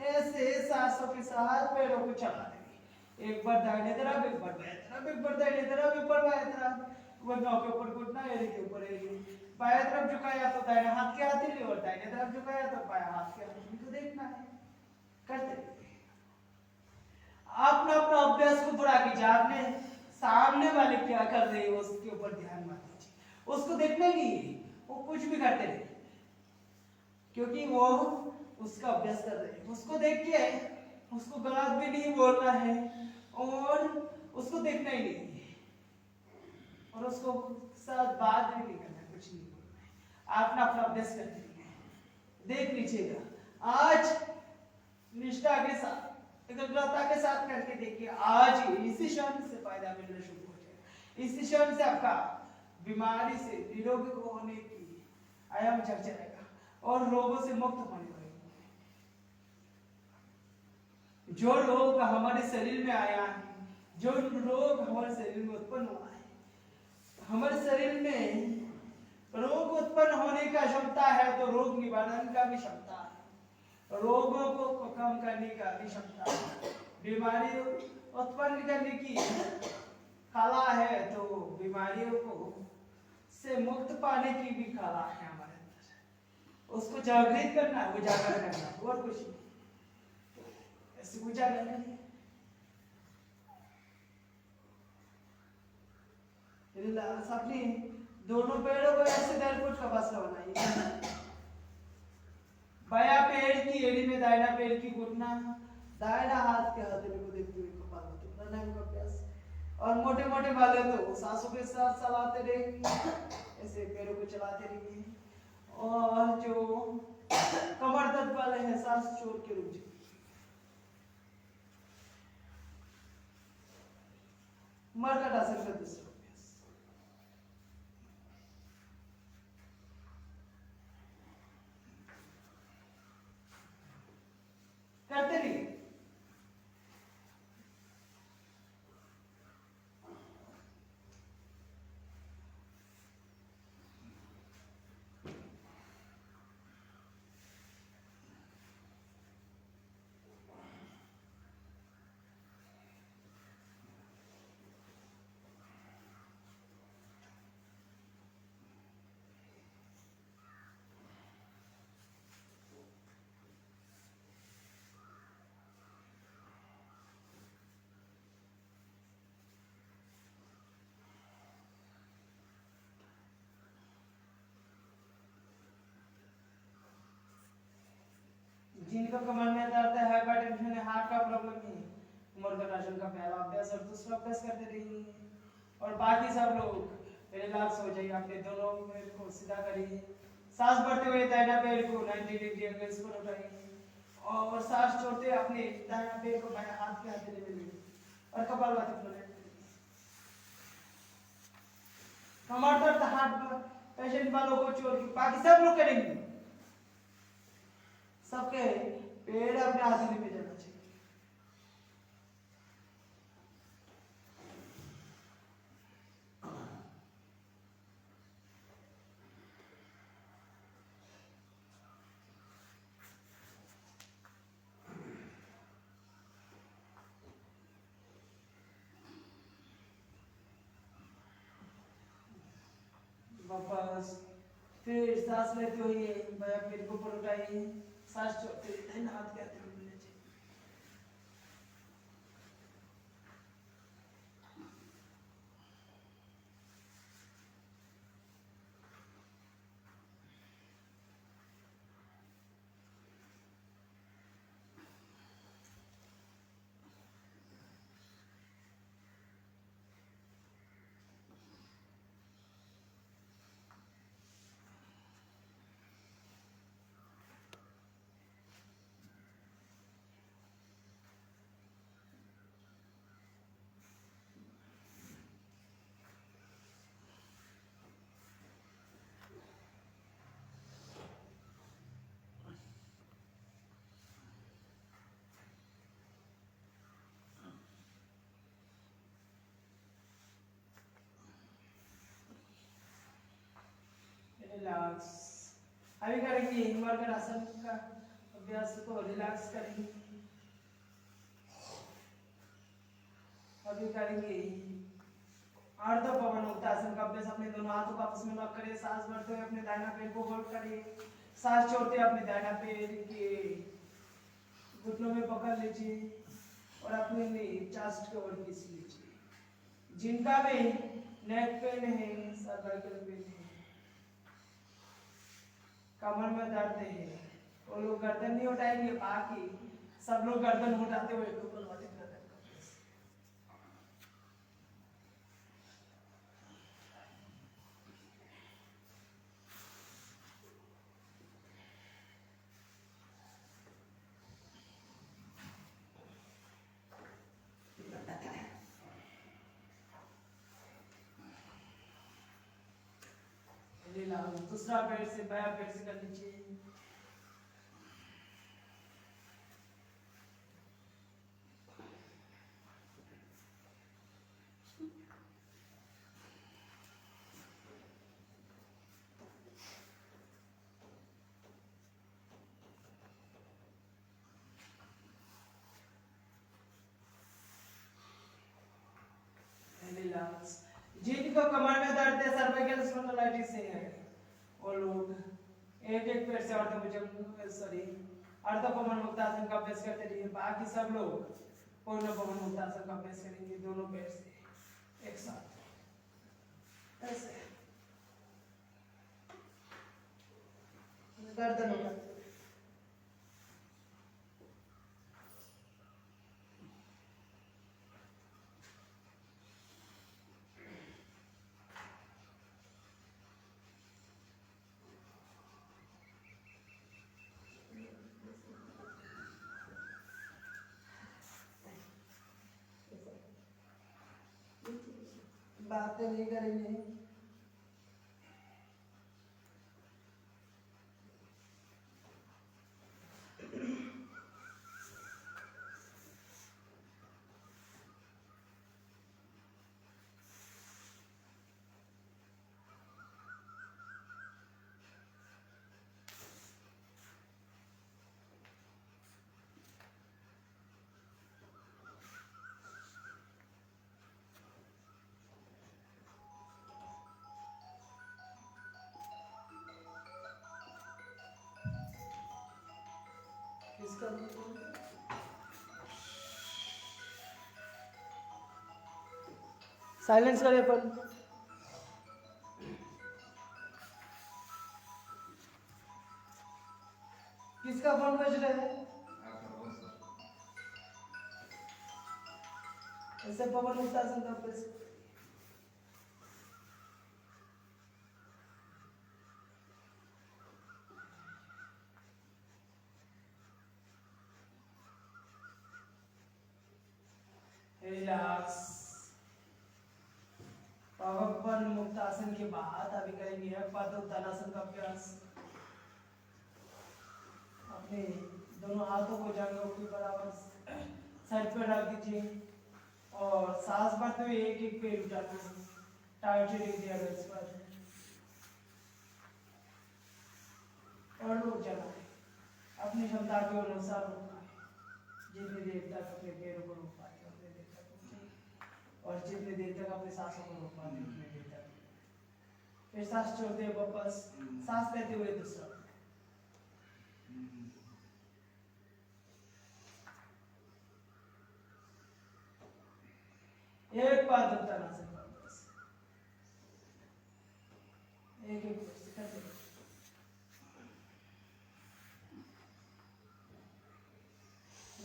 ऐसे सांसों के साथ पैरों को चला देंगे, एक बार दाहिने तरफ, एक बार बाएं तरफ, एक बार दाहिने तरफ, एक बार बाएं तरफ, घुटनों के ऊपर घुटना, एड़ी के ऊपर एड़ी, बाएं तरफ झुकाया तो दाहिने हाथ के हथेली, और दाहिने तरफ झुकाया तो बाएं हाथ के हथेली को देखना है, करते अपना अपना अभ्यास को पूरा कीजिए। आपने सामने वाले क्या कर रहे हैं उसके ऊपर ध्यान मत दीजिए, उसको देखना ही नहीं, वो कुछ भी करते रहे, क्योंकि वो उसका अभ्यास कर रहे हैं। उसको देख के उसको गलत भी नहीं बोलना है और उसको देखना ही नहीं है, और उसको साथ बात भी नहीं करना, कुछ नहीं बोलना है, अपना अपना अभ्यास करते रहिए। देख लीजिएगा, आज निष्ठा के साथ, एकाग्रता के साथ करके देखिए, आज ही इसी क्षण से फायदा मिलना शुरू हो जाएगा। इसी क्षण से आपका बीमारी से निरोगी होने की आयाम चढ़ जाएगा और रोगों से मुक्त होने लगेगा। जो रोग हमारे शरीर में आया है, जो रोग हमारे शरीर में उत्पन्न हुआ है, हमारे शरीर में रोग उत्पन्न होने का क्षमता है तो रोग निवारण का भी क्षमता है। रोगों को कम करने का भी क्षमता है। बीमारी उत्पन्न करने की कला है, तो बीमारियों को से मुक्त पाने की भी कला है हमारे अंदर। उसको जागृत करना, उजागर करना, और कुछ नहीं। ऐसे उजागर नहीं, अपनी दोनों पेड़ों को ऐसे दरकुट का बसला बनाइए। बाया पेड़ की एड़ी में दाहिना पेड़ की घुटना, दाहिना हाथ के हथेली को देखते हुए कपालभाति प्राणायाम का अभ्यास। और मोटे मोटे वाले तो सांसों के साथ चलाते रहेंगे, ऐसे पैरों को चलाते रहेंगे। और जो कमर दर्द वाले हैं, सांस छोड़ के रुक जाइए। मरकट आसन का दूसरा अभ्यास। करते रहिए। जिनका कमर में दर्द है, हाइपरटेंशन है, हार्ट का प्रॉब्लम है, मरकट आसन का पहला अभ्यास और दूसरा अभ्यास करते रहिए। और बाकी सब लोग रिलैक्स हो जाइए, अपने दोनों पैर को सीधा करिए। सांस भरते हुए दाहिना पैर को 90 डिग्री एंगल पर उठाइए, और सांस छोड़ते हुए अपने दाहिना पैर को बाएं हाथ के हथेली में लीजिए और कपालभाति प्राणायाम करिए। कमर दर्द, हार्ट पेशेंट वालों को छोड़ के बाकी सब लोग करेंगे। सबके पेड़ अपने हथेली में जाना चाहिए। वापस फिर सांस लेते हुए बायां पैर को ऊपर उठाइए, सांस छोड़ते हुए दाहिना हाथ के हथेली में लीजिए। रिलैक्स। अभी करेंगे मरकट आसन का अभ्यास को, रिलैक्स करेंगे। अभी करेंगे अर्ध पवन उत्तासन का अभ्यास। अपने दोनों हाथों को आपस में लॉक करिए, सांस भरते हुए अपने दाहिना पैर को होल्ड करिए, सांस छोड़ते हुए अपने दाहिना पैर के घुटनों में पकड़ लीजिए और अपने चेस्ट के ओर खींच लीजिए। जिनका भी नेक पेन है, सर्वाइकल पेन है, कमर में दर्द है, वो लोग गर्दन नहीं उठाएंगे, बाकी सब लोग गर्दन उठाते हुए कपालभाति प्राणायाम का अभ्यास। दूसरा पैर से बायां पैर से कर लीजिए। जिनको कमर में दर्द है, सर्वाइकल स्पॉन्डिलाइटिस है, वो लोग एक एक पैर से अर्धपवन मुक्तासन का अभ्यास करते रहिए। बाकी सब लोग पूर्ण पवन मुक्तासन का अभ्यास करेंगे दोनों पैर से एक साथ ऐसे गर्दन होगा। बातें नहीं करेंगे। साइलेंस करें पर किसका फोन बज रहा है? ऐसे पवन मुक्तासन का अभ्यास रिलैक्स। पवन मुक्तासन के बाद अभी करेंगे पादोत्तानासन का अभ्यास। अपने दोनों हाथों को जांघों के बराबर साइड पर रख दीजिए और सांस भरते हुए एक एक पैर उठाना है। टाइट दिया इस पर और रुक जाना है। अपनी क्षमता के अनुसार रुकना है। जितनी देर तक अपने पैरों को रोक पाए उतनी देर तक रुकिए और जितनी देर तक अपने सांसों को रोक पाए उतनी देर तक। फिर सांस छोड़ते हुए वापस सांस लेते हुए दूसरा। एक बार उत्तानासन का अभ्यास एक एक करते हैं।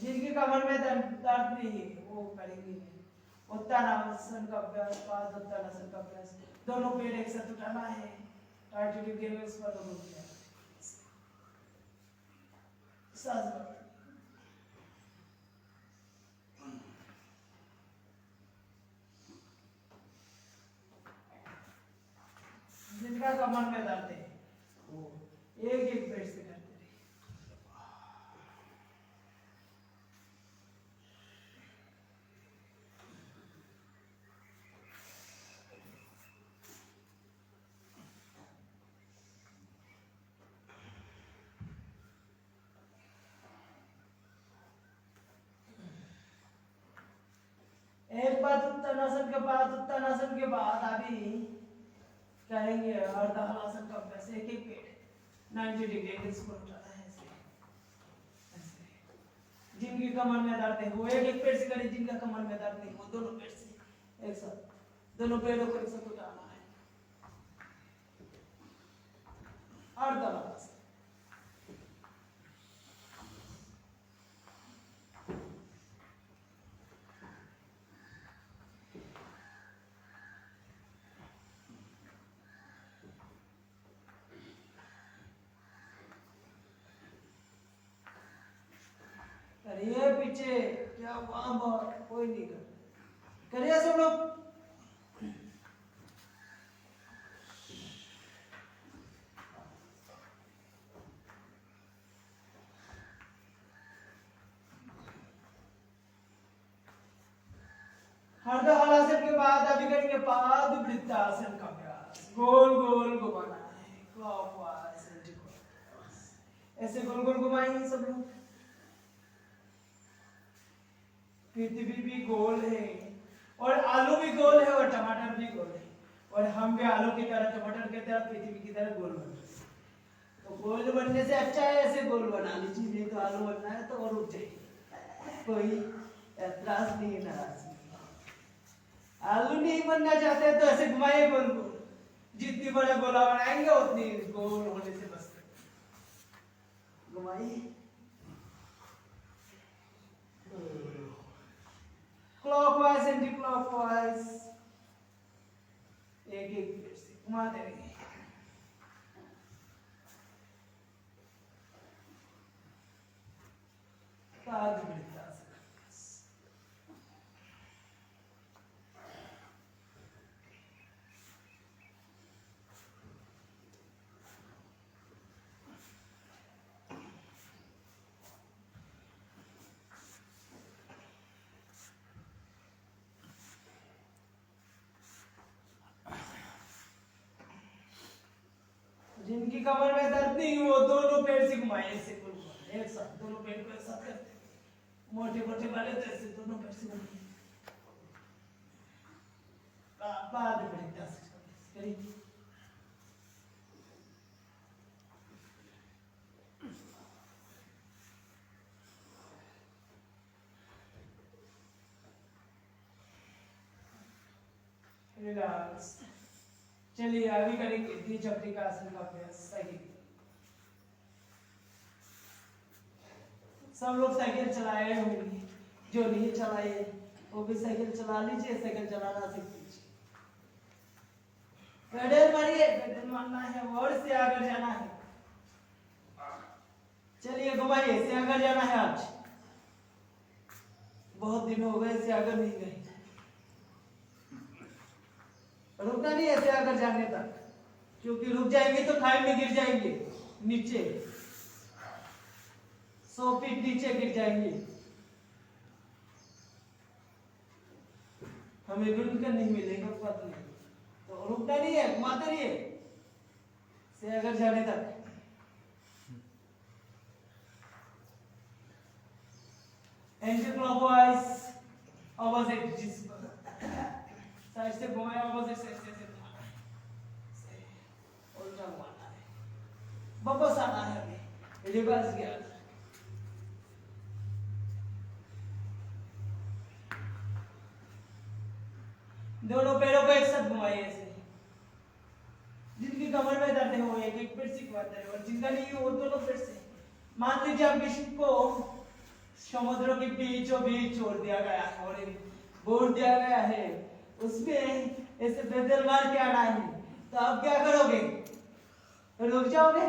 जिनकी कमर में दर्द नहीं है वो करेंगे उत्तानासन का अभ्यास। पाद उत्तानासन का अभ्यास दोनों पैर एक साथ उठाना है। टाइट के इस पर दोनों सांस भरना। जिनका कमर में दर्द है वो एक एक पैर से करते रहिए। एक बार उत्तानासन के बाद अभी करेंगे अर्धहलासन का अभ्यास। एक एक पेट 90 डिग्री एंगल्स पर उठाना है ऐसे ऐसे। जिनकी कमर में दर्द है वो एक एक पेट से करें। जिनका कमर में दर्द नहीं वो दोनों पेट से एक साथ दोनों पैरों को एक साथ उठाना है। अर्धहलासन करिए। पीछे क्या वहां कोई नहीं कर करिए सब लोग। अर्धहलासन के बाद अभी करेंगे पादवृत्तासन का अभ्यास। गोल गोल घुमाना है क्लॉकवाइज ऐसे गोल गोल घुमाएंगे सब लोग। पृथ्वी भी गोल है और आलू भी गोल है और टमाटर भी गोल है और हम भी आलू की तरह, टमाटर की तरह, पृथ्वी की तरह गोल बन रहे हैं। तो गोल बनने से अच्छा है ऐसे गोल बना लीजिए, नहीं तो आलू बनना है तो और रुक जाइए, कोई एतराज नहीं, नाराज नहीं। आलू नहीं बनना चाहते तो ऐसे घुमाइए गोल को, जितनी बड़ा गोला बनाएंगे उतनी गोल होने से बचते। घुमाइए क्लॉकवाइज एंटी क्लॉकवाइज, एक एक मिनट से घुमाते रहिए। जिनकी कमर में दर्द नहीं वो दोनों पैर से घुमाए, ऐसे एक साथ दोनों पैर को एक साथ करते, मोटे मोटे वाले तो ऐसे दोनों पैर से घुमाए। बाद में करिए। रिलैक्स। चलिए अभी करेंगे दी चक्री का आसन का अभ्यास। सही, सब लोग साइकिल चलाए होंगे, जो नहीं चलाए वो भी साइकिल चला लीजिए, साइकिल चलाना सीख लीजिए। पेडल मारिए, पेडल मारना है और से आगे जाना है। चलिए घुमाइए, से आगे जाना है। आज बहुत दिन हो गए से आगे नहीं गए, रुकना नहीं ऐसे अगर जाने तक, क्योंकि रुक जाएंगे तो खाई में गिर जाएंगे, नीचे 100 फीट नीचे गिर जाएंगे। हमें रुक कर नहीं मिलेगा पता नहीं, तो रुकना नहीं है, घुमाते रहिए से अगर जाने तक। एंटी क्लॉकवाइज अपोजिट, जिसको साइड से घुमाया अपोजिट साइड से उल्टा घुमाना है, वापस आना है, हमें रिवर्स गियर। दोनों पैरों को एक साथ घुमाइए ऐसे। जिनकी कमर में दर्द है वो एक एक पैर से घुमाते हैं, और जिनका नहीं वो दोनों पैर से। मान लीजिए आप किसी को समुद्र के बीचों बीच छोड़ दिया गया है और एक बोर्ड दिया गया है, उसमें ऐसे पैदल मार के आना है, तो आप क्या करोगे? रुक जाओगे,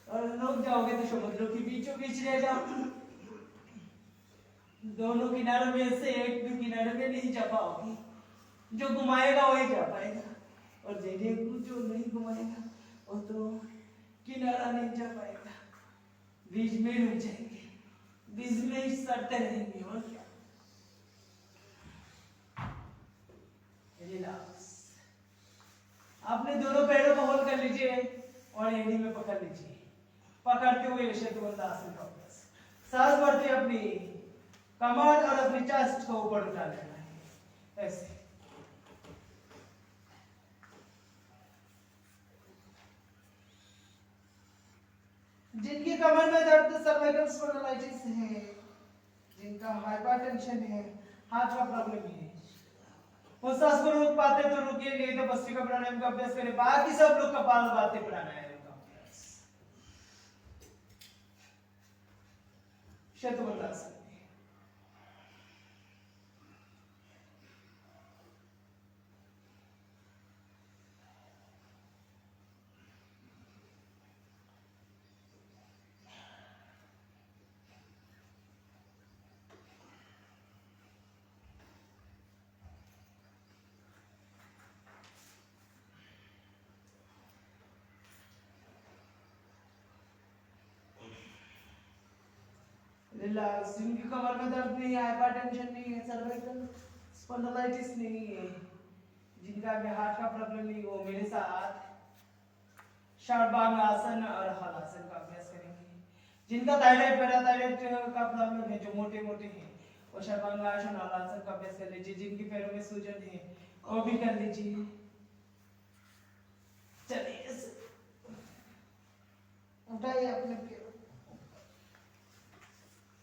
और रुक जाओगे तो समुद्र के बीचों बीच रह जाओगे। दोनों किनारों में से एक भी किनारे में नहीं जा पाओगे, जो घुमाएगा वही जा पाएगा, और जो नहीं घुमाएगा वो तो किनारा नहीं जा पाएगा, बीच में रुक जाएंगे, बीच में ही सड़ते रहेंगे। और क्या, रिलैक्स। आपने दोनों पैरों को होल्ड कर लीजिए और एड़ी में पकड़ लीजिए, पकड़ते हुए आसन का अभ्यास। सांस भरते अपनी कमर और अपनी चेस्ट को ऊपर उठा लेना है, ऐसे। जिनकी कमर में दर्द, सर्वाइकल स्पॉन्डिलाइटिस है, जिनका हाइपरटेंशन है, हार्ट का प्रॉब्लम है, वो सांस को रोक पाते तो रुकिए, नहीं तो भस्त्रिका प्राणायाम का अभ्यास करें। बाकी सब लोग कपालभाति प्राणायाम का अभ्यास। शतवंदासन। रिलैक्स। जिनकी कमर में दर्द नहीं है, हाइपरटेंशन नहीं है, सर्वाइकल स्पॉन्डिलाइटिस नहीं है, जिनका भी हार्ट का प्रॉब्लम नहीं, वो मेरे साथ षडभंग आसन और हलासन का अभ्यास करेंगे। जिनका थायराइड, पैराथायराइड का प्रॉब्लम है, जो मोटे मोटे हैं, वो षडभंग आसन और हलासन का अभ्यास कर लीजिए। जिनकी पैरों में सूजन है वो भी कर लीजिए। अपने पैरों को,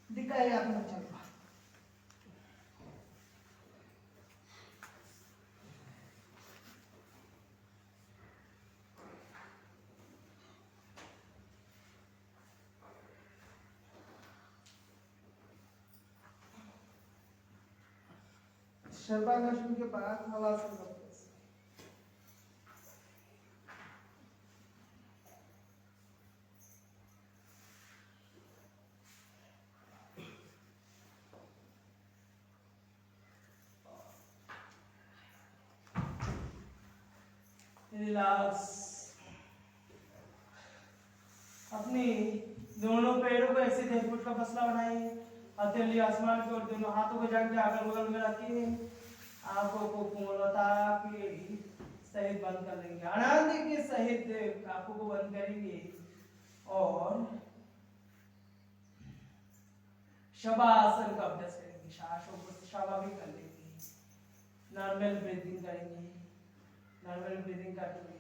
दिखाइए अपना जलवा। सर्वांगासन के बाद हलासन का अभ्यास। रिलैक्स। अपनी दोनों पैरों को ऐसे 10 फुट का फसला बनाइए, हथेली आसमान की ओर, दोनों हाथों को जाके अगल बगल में रखिए, आंखों को पूर्णता के सहित बंद कर लेंगे, आनंद के सहित आंखों को बंद करेंगे और शवासन का अभ्यास करेंगे। सांसों को स्वाभाविक कर लेंगे, नॉर्मल ब्रीथिंग करेंगे। नॉर्मल ब्रीथिंग करते हुए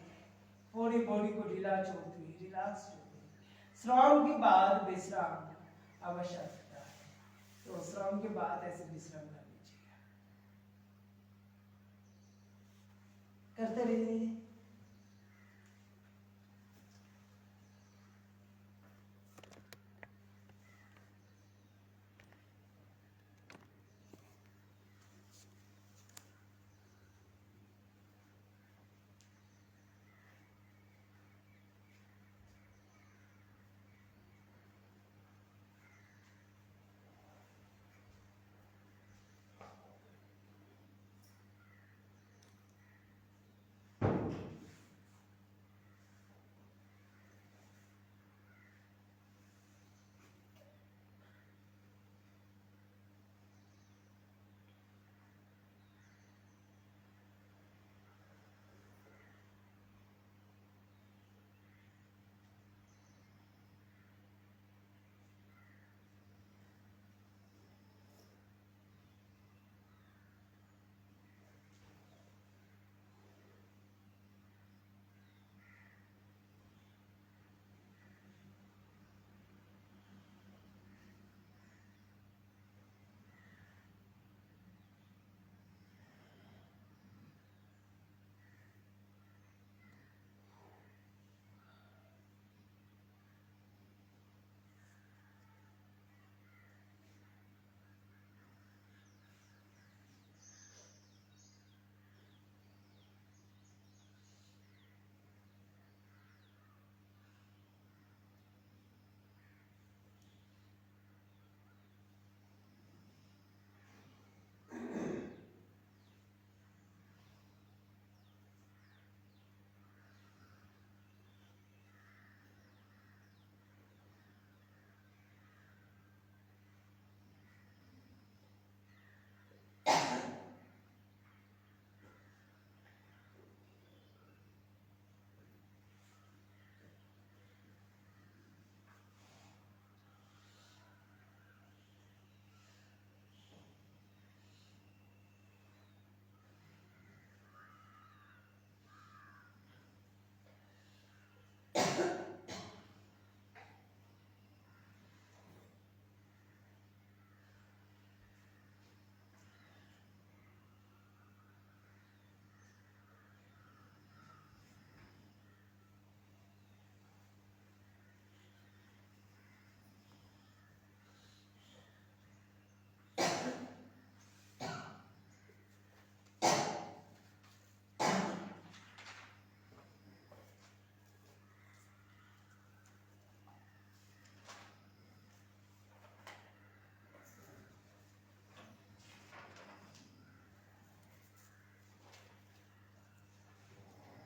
पूरी बॉडी को ढीला छोड़ते हुए, रिलैक्स छोड़ते हुए। श्रम के बाद विश्राम आवश्यक है, तो श्रम के बाद ऐसे विश्राम कर लीजिएगा, करते रहिए।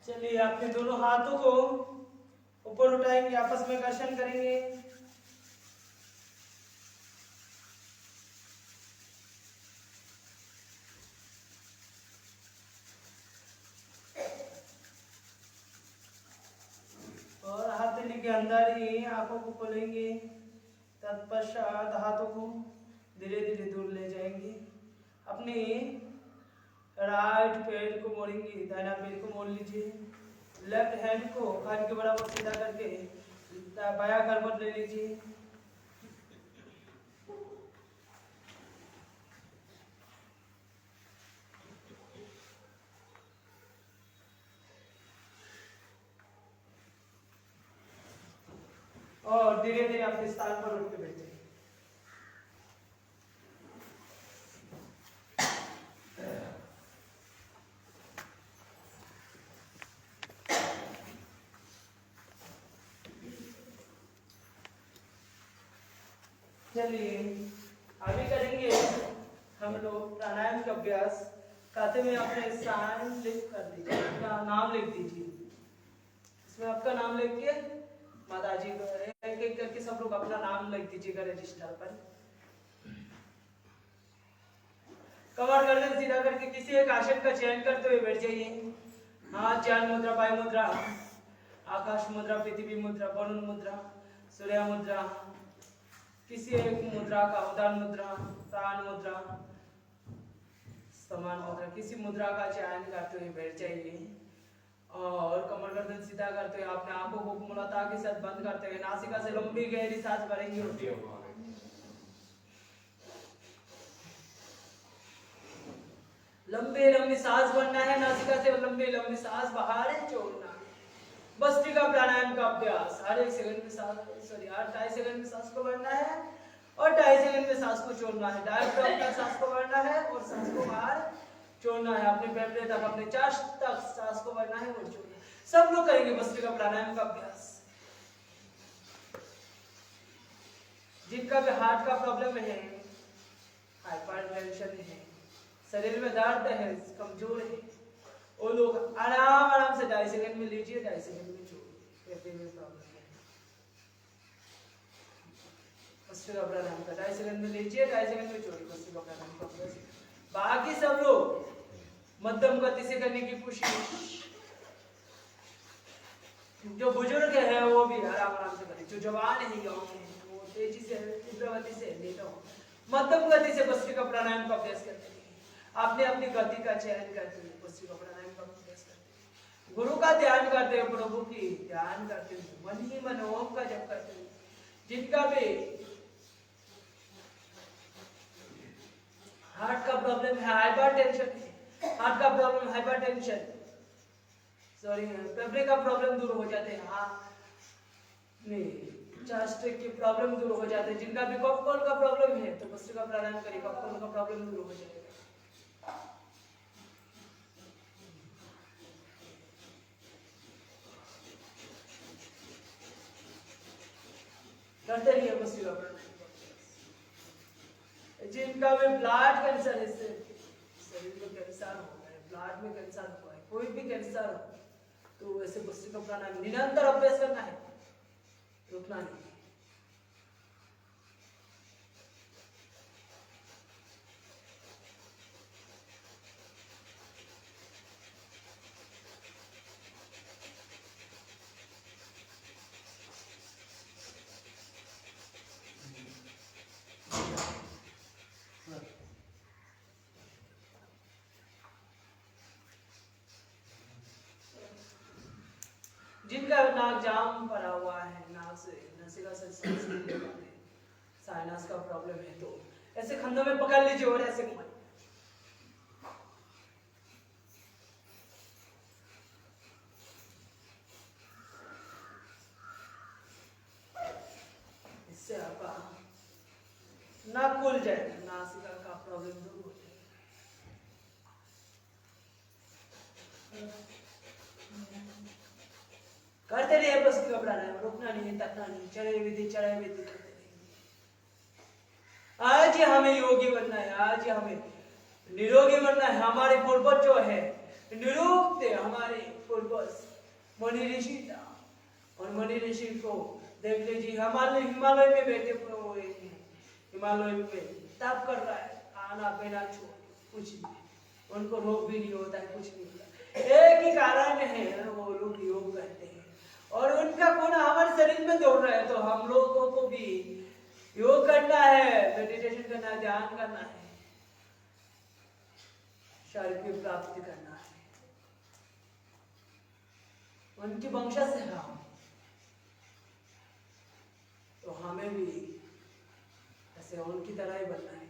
चलिए अपने दोनों हाथों को ऊपर उठाएंगे, आपस में घर्षण करेंगे। और हथेली के अंदर ही आंखों को खोलेंगे, तत्पश्चात हाथों को धीरे धीरे दूर ले जाएंगे। अपनी राइट पैर को मोड़ेंगे, दाहिना पैर को मोड़ लीजिए। लेफ्ट हैंड को कान के बराबर सीधा करके बाया करवट ले लीजिए। और धीरे धीरे अपने स्थान पर उठ के बैठे। चलिए अभी करेंगे हम लोग प्राणायाम का अभ्यास। खाते में अपने स्थान लिख कर दीजिए, अपना नाम लिख दीजिए। इसमें आपका नाम लिख के माता जी को एक एक करके सब लोग अपना नाम लिख दीजिएगा रजिस्टर पर। कमर गर्दन सीधा करके किसी एक आसन का चयन करते हुए बैठ जाइए। हाथ ज्ञान मुद्रा, वायु मुद्रा, आकाश मुद्रा, पृथ्वी मुद्रा, वरुण मुद्रा, सूर्य मुद्रा, किसी एक मुद्रा का उदान मुद्रा, प्राण मुद्रा, समान मुद्रा, किसी मुद्रा का चयन करते हुए बैठ जाइए। और कमर गर्दन सीधा करते हुए अपने आंखों को मूलता के साथ बंद करते हुए नासिका से लंबी गहरी सांस भरेंगे। लंबी लंबी सांस भरना है, नासिका से लंबी लंबी सांस बाहर छोड़ना है। भस्त्रिका प्राणायाम का अभ्यास। हर एक सेकंड में सांस, सॉरी हर 2.5 सेकंड में सांस को भरना है और 2.5 सेकंड में सांस को छोड़ना है। डायरेक्ट अपना सांस को भरना है और सांस को बाहर छोड़ना है। अपने फेफड़े तक, अपने चेस्ट तक सांस को भरना है और छोड़ना है। सब लोग करेंगे भस्त्रिका प्राणायाम का अभ्यास। जिनका भी हार्ट का प्रॉब्लम है, हाइपरटेंशन है, शरीर में दर्द है, कमजोर है, वो लोग आराम आराम से 2.5 सेकंड में लीजिए, 2.5 सेकंड में छोड़िए। पेट में प्रॉब्लम है, भस्त्रिका प्राणायाम का 2.5 सेकंड में लीजिए, 2.5 सेकंड में छोड़िए। भस्त्रिका प्राणायाम का अभ्यास। बाकी सब लोग मध्यम गति से करने की कोशिश। जो बुजुर्ग है वो भी आराम आराम से करें। जो जवान है यौन है वो तेजी से, तीव्र गति से नहीं तो मध्यम गति से भस्त्रिका प्राणायाम का अभ्यास करते हैं। आपने अपनी गति का चयन करते हुए भस्त्रिका प्राणायाम का अभ्यास करते हैं। गुरु का ध्यान करते हुए, प्रभु की ध्यान करते हुए, मन ही मन ओम का जप करते हुए। जिनका भी हार्ट का प्रॉब्लम है, हाइपरटेंशन है, हार्ट का प्रॉब्लम, हाइपरटेंशन, सॉरी फेफड़े का प्रॉब्लम दूर हो जाते हैं, हाँ नहीं चेस्ट की प्रॉब्लम दूर हो जाते हैं। जिनका भी कफ कोल का प्रॉब्लम है तो भस्त्रिका प्राणायाम करिए, कफ कोल का प्रॉब्लम दूर हो जाएगा। करते रहिए भस्त्रिका प्राणायाम। जिनका भी ब्लड कैंसर है, शरीर में कैंसर हो गया, ब्लड में कैंसर हुआ है, कोई भी कैंसर हो तो वैसे भस्त्रिका प्राणायाम निरंतर अभ्यास करना है, रुकना नहीं। जिनका नाक जाम पड़ा हुआ है, नाक से नसिका से सांस नहीं ले पाते, साइनस का प्रॉब्लम है तो ऐसे खंडों में पकड़ लीजिए और ऐसे घुमाइए। इससे आपका नाक खुल जाएगा, नासिका का प्रॉब्लम दूर हो जाएगा। करते रहिए भस्त्रिका प्राणायाम, रुकना नहीं, तकना नहीं, चढ़ाई विधि करते रहिए। आज ही हमें योगी बनना है, आज ही हमें निरोगी बनना है। हमारे पूर्वज जो है निरोग थे, हमारे पूर्वज मुनि ऋषि था, और मुनि ऋषि को देख लीजिए, हिमालय में बैठे हुए हैं, हिमालय में तप कर रहा है, खाना पीना छोड़ कुछ नहीं, उनको रोग भी नहीं होता है, कुछ नहीं होता। एक ही कारण है, वो लोग योग करते हैं और उनका गुण हमारे शरीर में दौड़ रहा है। तो हम लोगों को भी योग करना है, मेडिटेशन करना है, ध्यान करना है, शरीर की प्राप्ति करना है। उनकी वंश से हम हमें भी ऐसे उनकी तरह ही बनना है,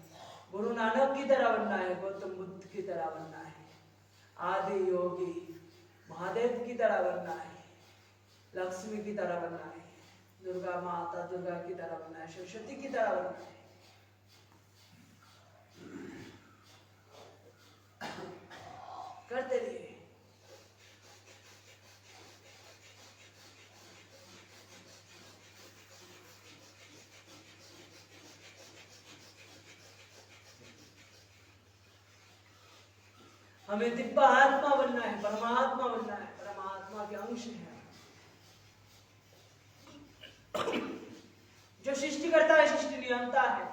गुरु नानक की तरह बनना है, गौतम बुद्ध की तरह बनना है, आदि योगी महादेव की तरह बनना है, लक्ष्मी की तरह बनना है, दुर्गा माता दुर्गा की तरह बनना है, सरस्वती की तरह बनना है। करते रहिए। हमें दिव्य आत्मा बनना है, परमात्मा बनना है, परमात्मा के अंश है। जो सृष्टि करता है, सृष्टि नियंता है,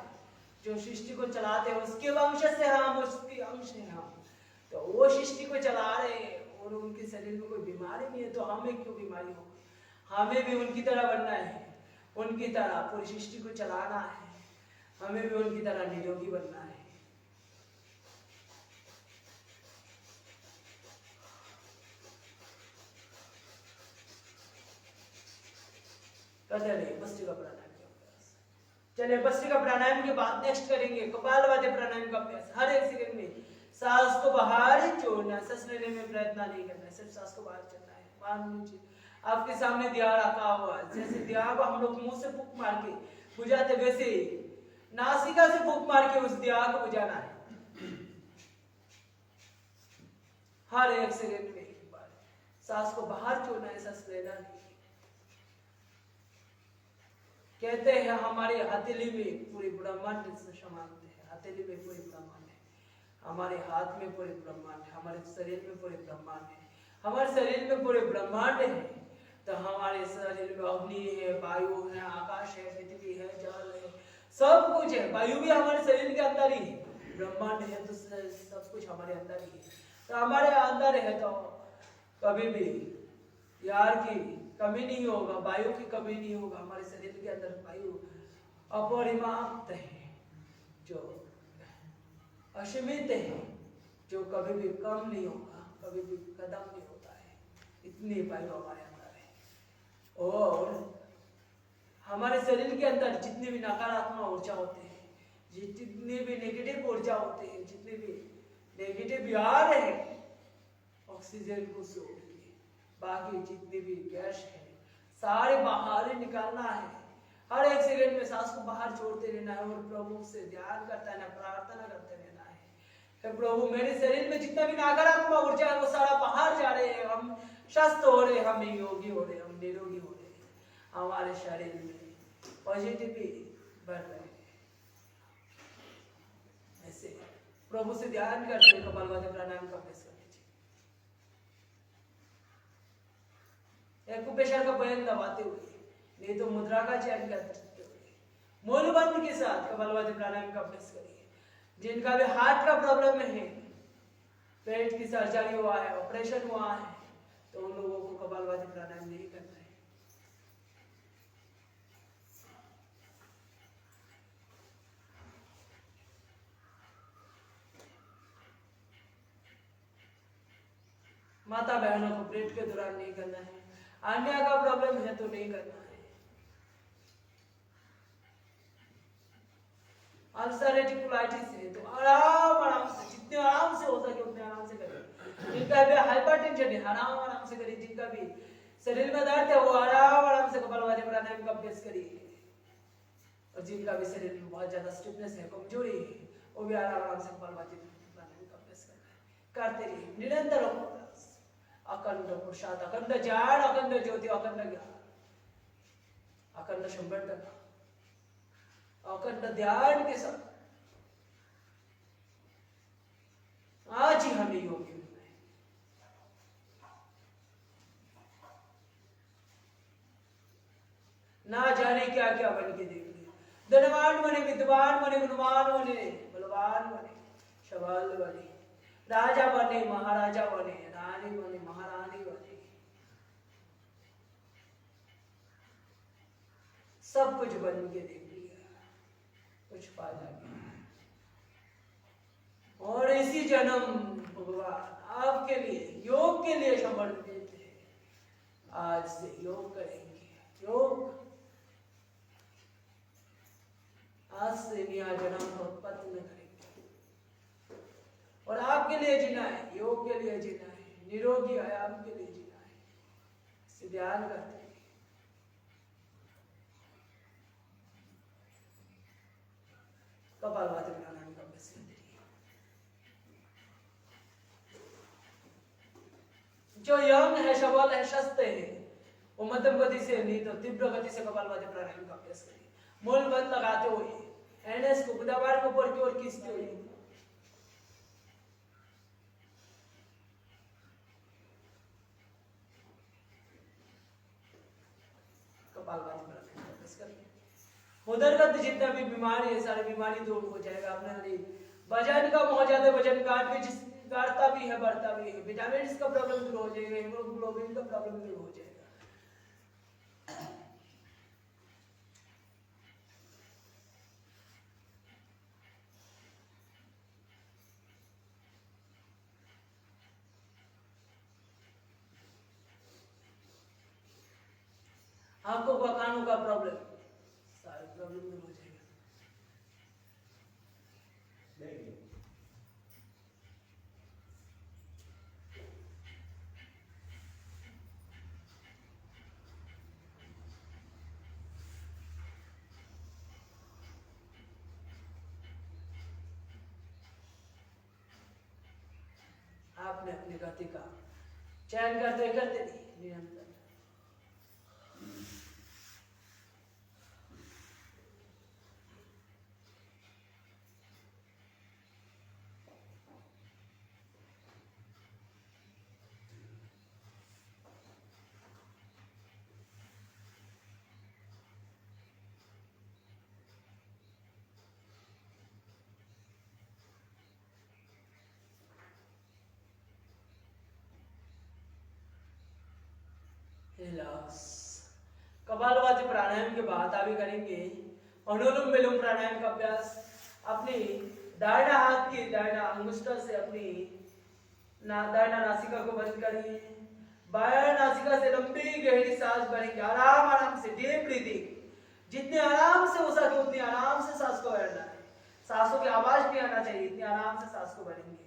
जो सृष्टि को चलाते हैं उसके वंश से हम, उसके अंश हैं हम। तो वो सृष्टि को चला रहे हैं और उनके शरीर में कोई बीमारी नहीं है, तो हमें क्यों बीमारी हो? हमें भी उनकी तरह बनना है, उनकी तरह पूरी सृष्टि को चलाना है, हमें भी उनकी तरह निरोगी बनना है। चलिए भस्त्रिका प्राणायाम का अभ्यास, चलिए भस्त्रिका प्राणायाम के बाद नेक्स्ट करेंगे कपालभाति प्राणायाम का अभ्यास। हर एक सेकंड में सांस को बाहर ही छोड़ना है, सांस लेने में प्रयत्न नहीं करना है, सिर्फ सांस को बाहर छोड़ना है। मान लीजिए आपके सामने दिया रखा हुआ है, जैसे दिया को हम लोग मुंह से फूंक मार के बुझाते, वैसे ही नासिका से फूंक मार के उस दिया को बुझाना है। हर एक सेकंड में एक बार सांस को बाहर छोड़ना है, सांस लेना नहीं। कहते हैं हमारे हथेली में पूरी ब्रह्मांड समाते हैं, हथेली में पूरी ब्रह्मांड है, हमारे हाथ में पूरे ब्रह्मांड है, हमारे शरीर में पूरे ब्रह्मांड है, हमारे शरीर में पूरे ब्रह्मांड है। तो हमारे शरीर में अग्नि है, वायु है, आकाश है, पृथ्वी है, जल है, सब कुछ है। वायु भी हमारे शरीर के अंदर ही है, ब्रह्मांड है तो सब कुछ हमारे अंदर ही है। तो हमारे अंदर है तो कभी भी यार की कमी नहीं होगा, वायु की कमी नहीं होगा। हमारे शरीर के अंदर वायु अपरिमाप्त है, जो असीमित है, जो कभी भी कम नहीं होगा, कभी भी खत्म नहीं होता है। इतनी वायु हमारे अंदर है। और हमारे शरीर के अंदर जितने भी नकारात्मक ऊर्जा होते हैं, जितने भी नेगेटिव ऊर्जा होते हैं, जितने भी नेगेटिव विचार है, ऑक्सीजन को छोड़ के बाकी जितने भी गैस है सारे बाहर ही निकालना है। हर एक सेकंड में सांस को बाहर छोड़ते रहना है और प्रभु से ध्यान करता है, प्रार्थना करते रहना है कि प्रभु मेरे शरीर में जितना भी नकारात्मक ऊर्जा है वो सारा बाहर जा रहे हैं, हम स्वस्थ हो रहे, हम योगी हो रहे, हम निरोगी हो रहे, हमारे शरीर में पॉजिटिविटी बढ़ रहे हैं। ऐसे प्रभु से ध्यान करते हुए कपालभाति प्राणायाम का अभ्यास कर लीजिए। एक्यूप्रेशर का बटन दबाते हुए, नहीं तो मुद्रा का चयन करते हुए, मूल बंद के साथ कपालभाति प्राणायाम का अभ्यास करिए। जिनका भी हार्ट का प्रॉब्लम है, पेट की सर्जरी हुआ है, ऑपरेशन हुआ है, तो उन लोगों को कपालभाति प्राणायाम नहीं करना है। माता बहनों को पीरियड के दौरान नहीं करना है, अन्य का प्रॉब्लम है तो नहीं करना है। अल्सरेटिव कोलाइटिस है तो आराम से, जितने आराम से हो सके उतने आराम से करिए। जिनका भी हाइपरटेंशन है आराम से करिए, जिनका भी शरीर में दर्द है वो आराम से कपालभाति प्राणायाम का अभ्यास करिए। और जिनका भी शरीर में बहुत ज्यादा स्टिफनेस है, कमजोरी है, वो भी आराम से कपालभाति प्राणायाम का अभ्यास करते रहिए। निरंतर अभ्यास, अखंड पुरुषार्थ, अखंड ज्ञान, अखंड ज्योति, अखंड ज्ञान, अखंड संवर्धन, अखंड ध्यान के साथ आज ही हमें योगी होना है। ना जाने क्या क्या बन के देख लिया, धनवान बने, विद्वान बने, गुणवान बने, बलवान बने, सबल बने, राजा बने, महाराजा बने, रानी बने, महारानी बने, सब कुछ बन के देख लिया, कुछ फायदा नहीं। और इसी जन्म भगवान आपके लिए, योग के लिए समर्पित है। आज से योग करेंगे, योग से नया जन्म का उत्पत्ति न करेंगे। और आपके लिए जीना है, योग के लिए जीना है, निरोगी आयाम के लिए जीना है। इसे ध्यान करते हैं। कपालभाति प्राणायाम का अभ्यास करते रहिए। जो यंग है, सबल है, सस्ते है, वो मध्यम गति से नहीं तो तीव्र गति से कपालभाति प्राणायाम का अभ्यास करिए। मूल बंद लगाते हुए एनएस को गुदाबार को ऊपर की ओर खींचते हुए कपालभाति प्राणायाम का अभ्यास करिए। उदरगत जितना भी बीमारी है, सारी बीमारी दूर हो जाएगा। अपने वजन कम हो जाता है, वजन काटता भी है, बढ़ता भी है। विटामिन का प्रॉब्लम दूर हो जाएगा, हीमोग्लोबिन का प्रॉब्लम दूर हो जाएगा। आंखों का, कानों का प्रॉब्लम, सारे प्रॉब्लम दूर हो जाएगा। आपने अपनी गति का चयन करते रहिए निरंतर। रिलैक्स। कपालभाति प्राणायाम के बाद अभी करेंगे अनुलोम विलोम प्राणायाम का अभ्यास। अपनी दाहिना हाथ की दाहिना अंगुष्ठा से अपनी दाहिना नासिका को बंद करिए। बायां नासिका से लंबी गहरी सांस भरेंगे, आराम आराम से, डीप ब्रीदिंग। जितने आराम से हो सके उतनी आराम से सांस को भरना है। सांसों की आवाज भी आना चाहिए, इतनी आराम से सांस को भरेंगे।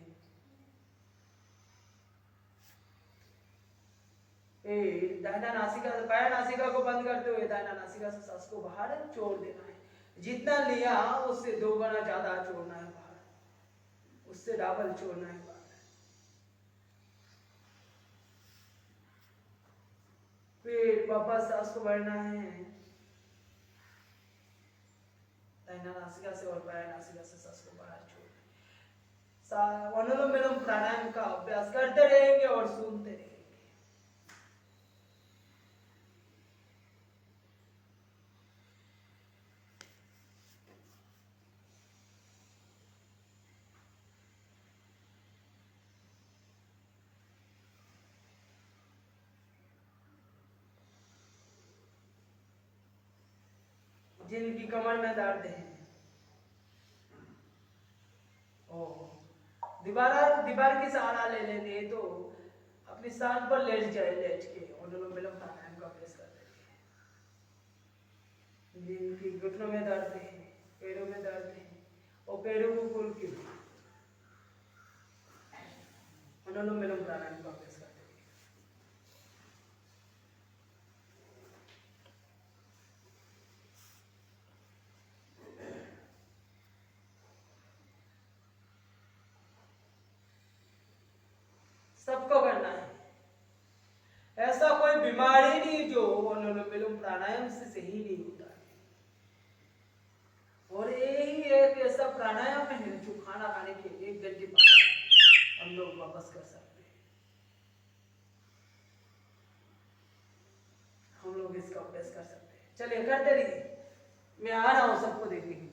दाहिना नासिका, बायां नासिका को बंद करते हुए दाहिना नासिका से सांस को बाहर छोड़ देना है। जितना लिया उससे 2 गुना ज्यादा छोड़ना है बाहर, उससे डबल छोड़ना है बाहर। फिर वापस सांस को भरना है दाहिना नासिका से और बायां नासिका से सांस को बाहर छोड़ना है। अनुलोम विलोम प्राणायाम का अभ्यास करते रहेंगे और सुनते रहेंगे। जिनकी कमर में दर्द है, दीवार की सहारा ले लेंगे तो अपनी स्थान पर लेट जाए, लेट के अनुलोम विलोम प्राणायाम का अभ्यास करते हैं। जिनकी घुटनों में दर्द है, पैरों में दर्द है, और पैरों को खोल के अनुलोम विलोम प्राणायाम का अभ्यास करते हैं। सबको करना है। ऐसा कोई बीमारी नहीं जो अनुलोम विलोम प्राणायाम से सही नहीं होता है। और यही एक ऐसा प्राणायाम है जो खाना खाने के 1 घंटे बाद हम लोग वापस कर सकते हैं। हम लोग इसका अभ्यास कर सकते हैं। चलिए करते रहिए, मैं आ रहा हूं सबको देखने के लिए।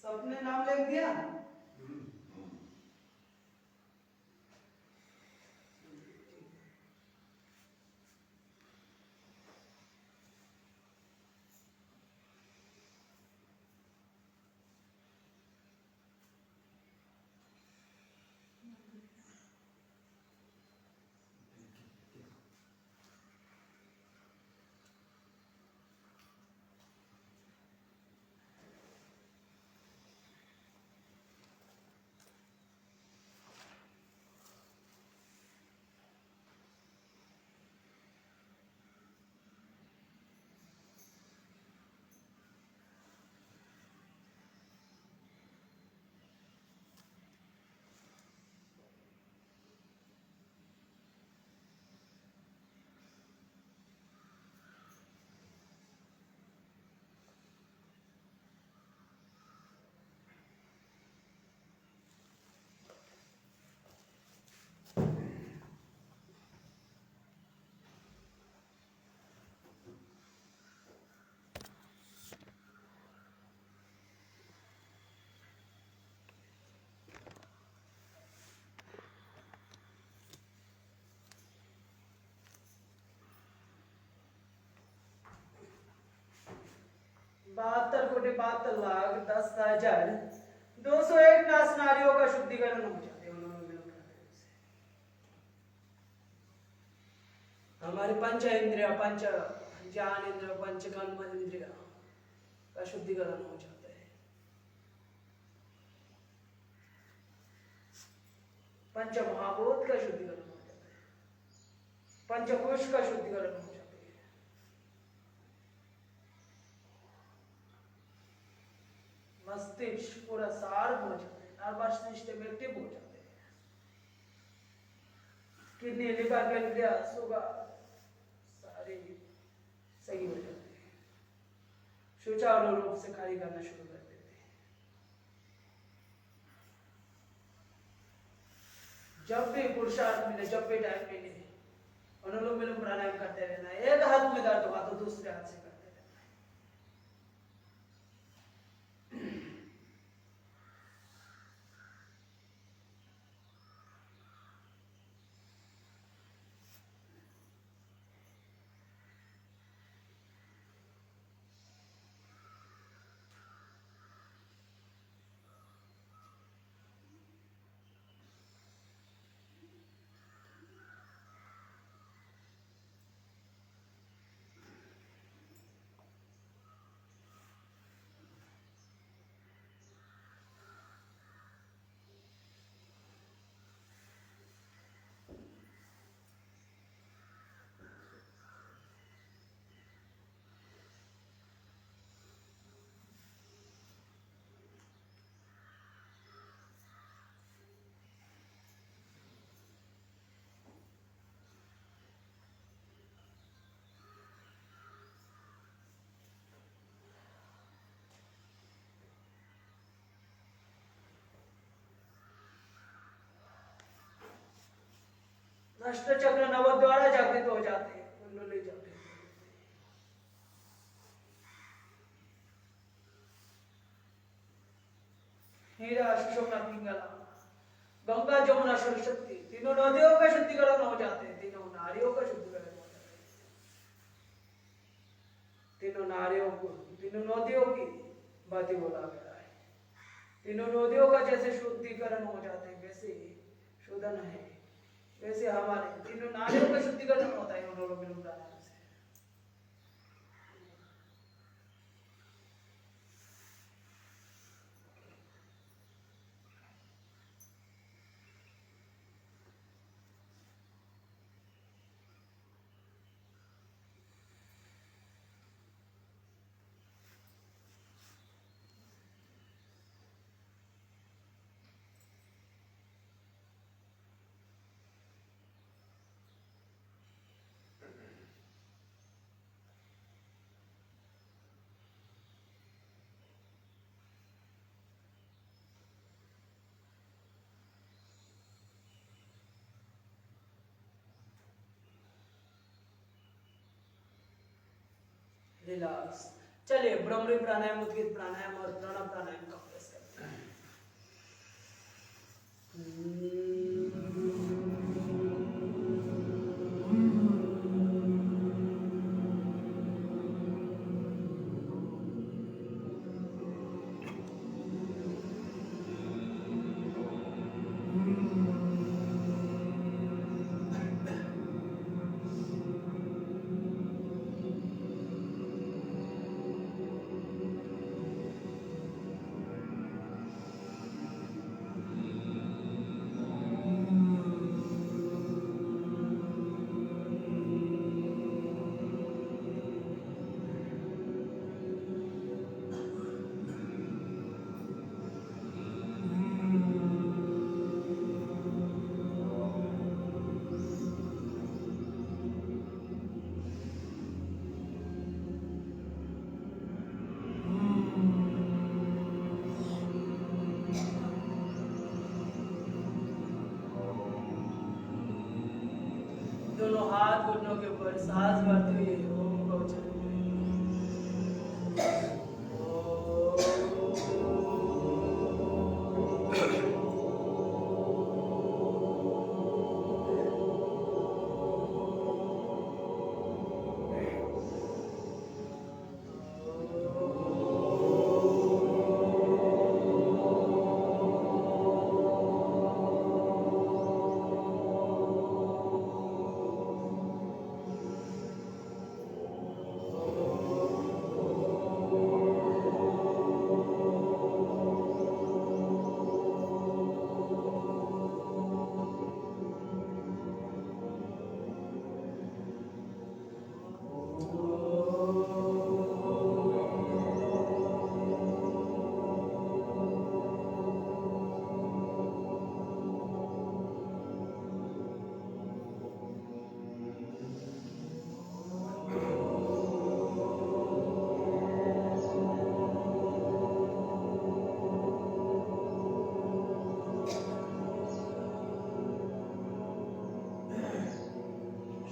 सबने नाम लिख दिया? बहत्तर कोटि 72,10,201 नारियों का शुद्धिकरण हो जाते हैं हमारे पंच इंद्रिय, पंच ज्ञान इंद्रिय, पंच कर्म इंद्रिय का शुद्धिकरण हो जाता है। पंच महाभूत का शुद्धिकरण हो जाता है। पंचकोश का शुद्धिकरण हो जाता है। मस्तिष्क पूरा शार्प हो जाता है। नर्वस सिस्टम एक्टिव हो जाते हैं। किडनी, लिवर, पैंक्रियास, शुगर सारे सही हो जाते हैं। सुचारू रूप से कार्य करना शुरू कर देते हैं। जब भी पुरुषार्थ मिले, जब भी टाइम मिले, अनुलोम विलोम प्राणायाम करते रहना। एक हाथ में दर्द हुआ तो दूसरे हाथ से करते रहना। अष्ट चक्र नवद्वारा जागृत हो जाते हैं। ले जाते हैं। हीरा, सुषुम्ना, पिंगला, गंगा, जमुना, सरस्वती तीनों नदियों का शुद्धिकरण हो जाते हैं। तीनों नारियों का शुद्धिकरण हो जाता है। तीनों नारियों को, तीनों नदियों की बातें बोला गया है। तीनों नदियों का जैसे शुद्धिकरण हो जाते हैं, वैसे शोधन है, वैसे हमारे तीनों नारियों का शुद्धिकरण होता है अनुलोम विलोम प्राणायाम से। रिलैक्स। चलिए भ्रमरी प्राणायाम, उद्गीत प्राणायाम और प्राणायाम का अभ्यास करें। दोनों हाथ घुटनों के ऊपर सांस भरते हुए ओम का उच्चारण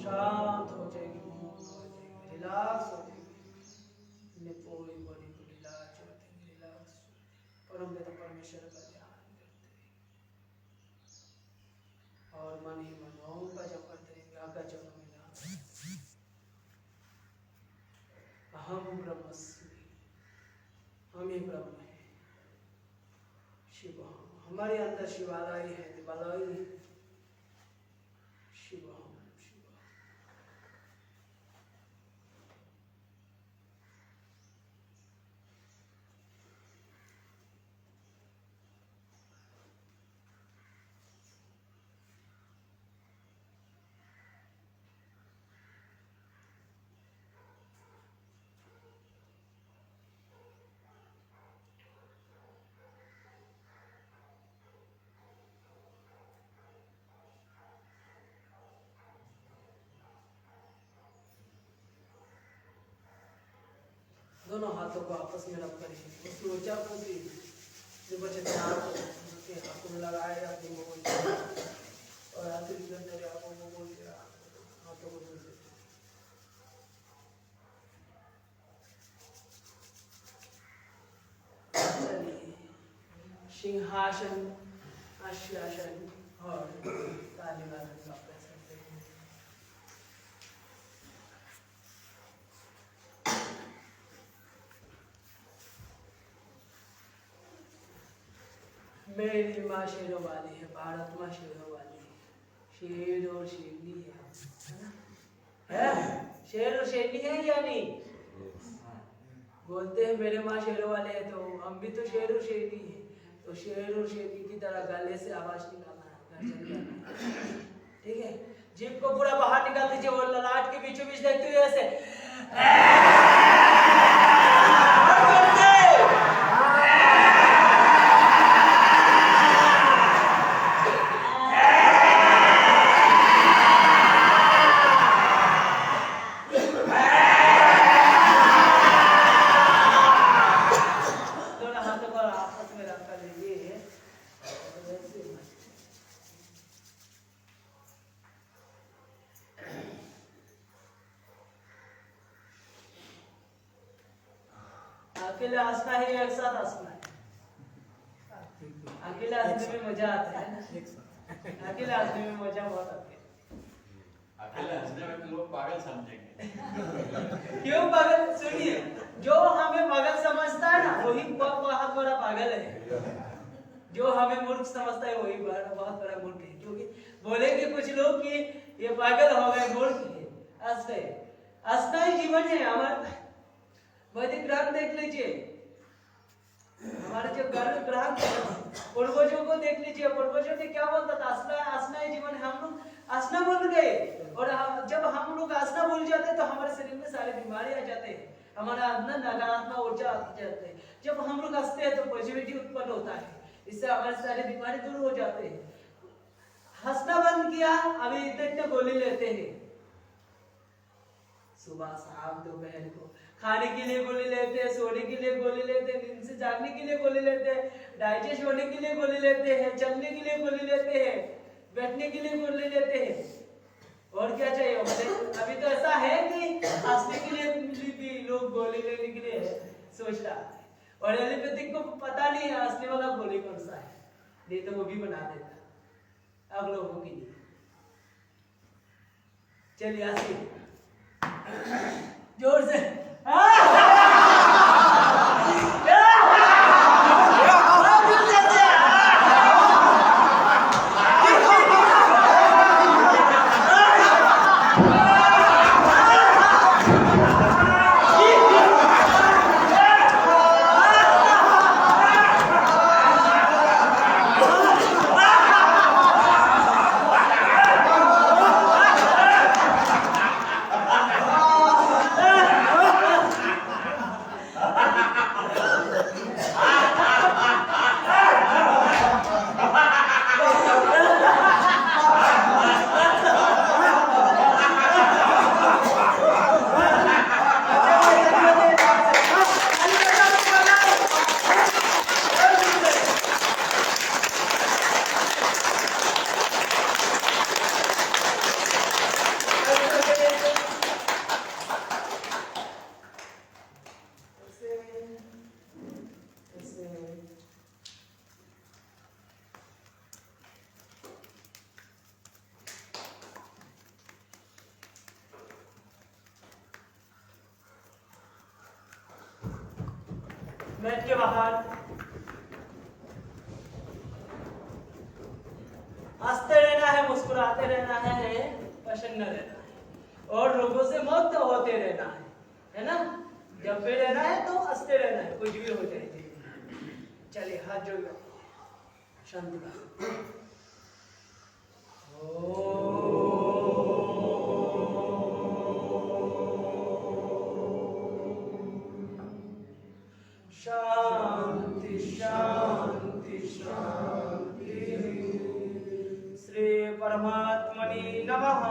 शांत हो जाएगी, रिलैक्स हो जाएगी, अपने पूरी बॉडी को रिलैक्स हो देंगे, रिलैक्स। परम पिता परमेश्वर का ध्यान करते रहेंगे और मन ही मन ओम का जप करते रहेंगे। आका चरणों में ध्यान, अहम ब्रह्मस्मि, हम ही ब्रह्म है, शिव हमारे अंदर शिवालय है, दिवालय है, शिव दोनों हाथों को आपस में रब करेंगे। उसकी ऊर्जा को भी जो बचे हाथ के हाथों में लगाए जाते हैं और हाथों के अंदर आंखों को बोल दिया, हाथों को जोड़ देते। चलिए सिंहासन, आश्वासन और तालीवादन का अभ्यास करते हैं। मेरी माँ शेरों वाली है, भारत माँ शेरों वाली है, शेर और शेरनी है ना? है शेर और शेरनी है या नहीं? बोलते हैं मेरे माँ शेरों वाले हैं, तो हम भी तो शेर और शेरनी है। तो शेर और शेरनी की तरह गले से आवाज निकालना है, गर्जन करना है, ठीक है? जीभ को पूरा बाहर निकाल दीजिए और ललाट के बीचों बीच देखते हुए ऐसे अकेले हंसना है, एक साथ हंसना है। अकेले हंसने में मजा आता है ना, अकेले हंसने में मजा बहुत आती है। अकेले हंसने में तो लोग पागल समझेंगे। क्यों पागल? सुनिए, जो हमें पागल समझता है ना वही बहुत बड़ा पागल है, जो हमें मूर्ख समझता है वही बहुत बड़ा मूर्ख है। क्योंकि बोलेंगे कुछ लोग कि ये पागल हो गए, मूर्ख है, हंस गए। हंसना ही जीवन है। हमारा वैदिक ग्रंथ देख लीजिए, हमारे जो ग्रंथ है पूर्वजों को देख लीजिए, पूर्वजों ने क्या बोलता था? हंसना ही जीवन है। हम लोग हंसना भूल गए, और जब हम लोग हंसना भूल जाते हैं तो हमारे शरीर में सारे बीमारी आ जाते हैं, हमारा अंदर नकारात्मक ऊर्जा आ जाते हैं। जब हम लोग हंसते हैं तो पॉजिटिविटी उत्पन्न होता है, इससे हमारे सारे बीमारी दूर हो जाते हैं। हंसना बंद किया, अभी इतने गोली लेते हैं, सुबह शाम दोपहर को खाने के लिए गोली लेते हैं, सोने के लिए गोली लेते हैं, नींद से जागने के लिए गोली लेते हैं, डाइजेस्ट होने के लिए गोली लेते हैं, चलने के लिए गोली लेते हैं, बैठने के लिए गोली लेते हैं। और क्या चाहिए? अभी तो ऐसा है कि हंसने के लिए भी लोग गोली लेने के लिए सोच रहा है, और एलोपैथिक को पता नहीं है हंसने वाला गोली कौन सा है, नहीं तो वो भी बना देता अब लोगों के लिए। चलिए हंसिए जोर से। बैठ के बाहर हंसते रहना है, मुस्कुराते रहना है, प्रसन्न रहना है, और रोगों से मुक्त होते रहना है ना? जब भी रहना है तो हंसते रहना है, कुछ भी हो जाए। चलिए हाथ जोड़ो, शांति का शांति शांति शांति। श्री परमात्मने नमः।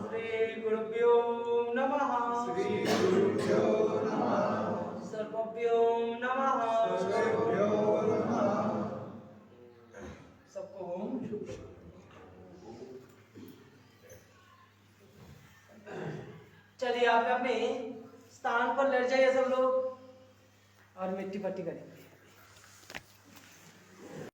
श्री गुरुभ्यो नमः। सर्वभ्यो नमः। सबको ओम शुभ। चलिए आप अपने स्थान पर लेट जाइए सब लोग, और मिट्टी पट्टी करेंगे।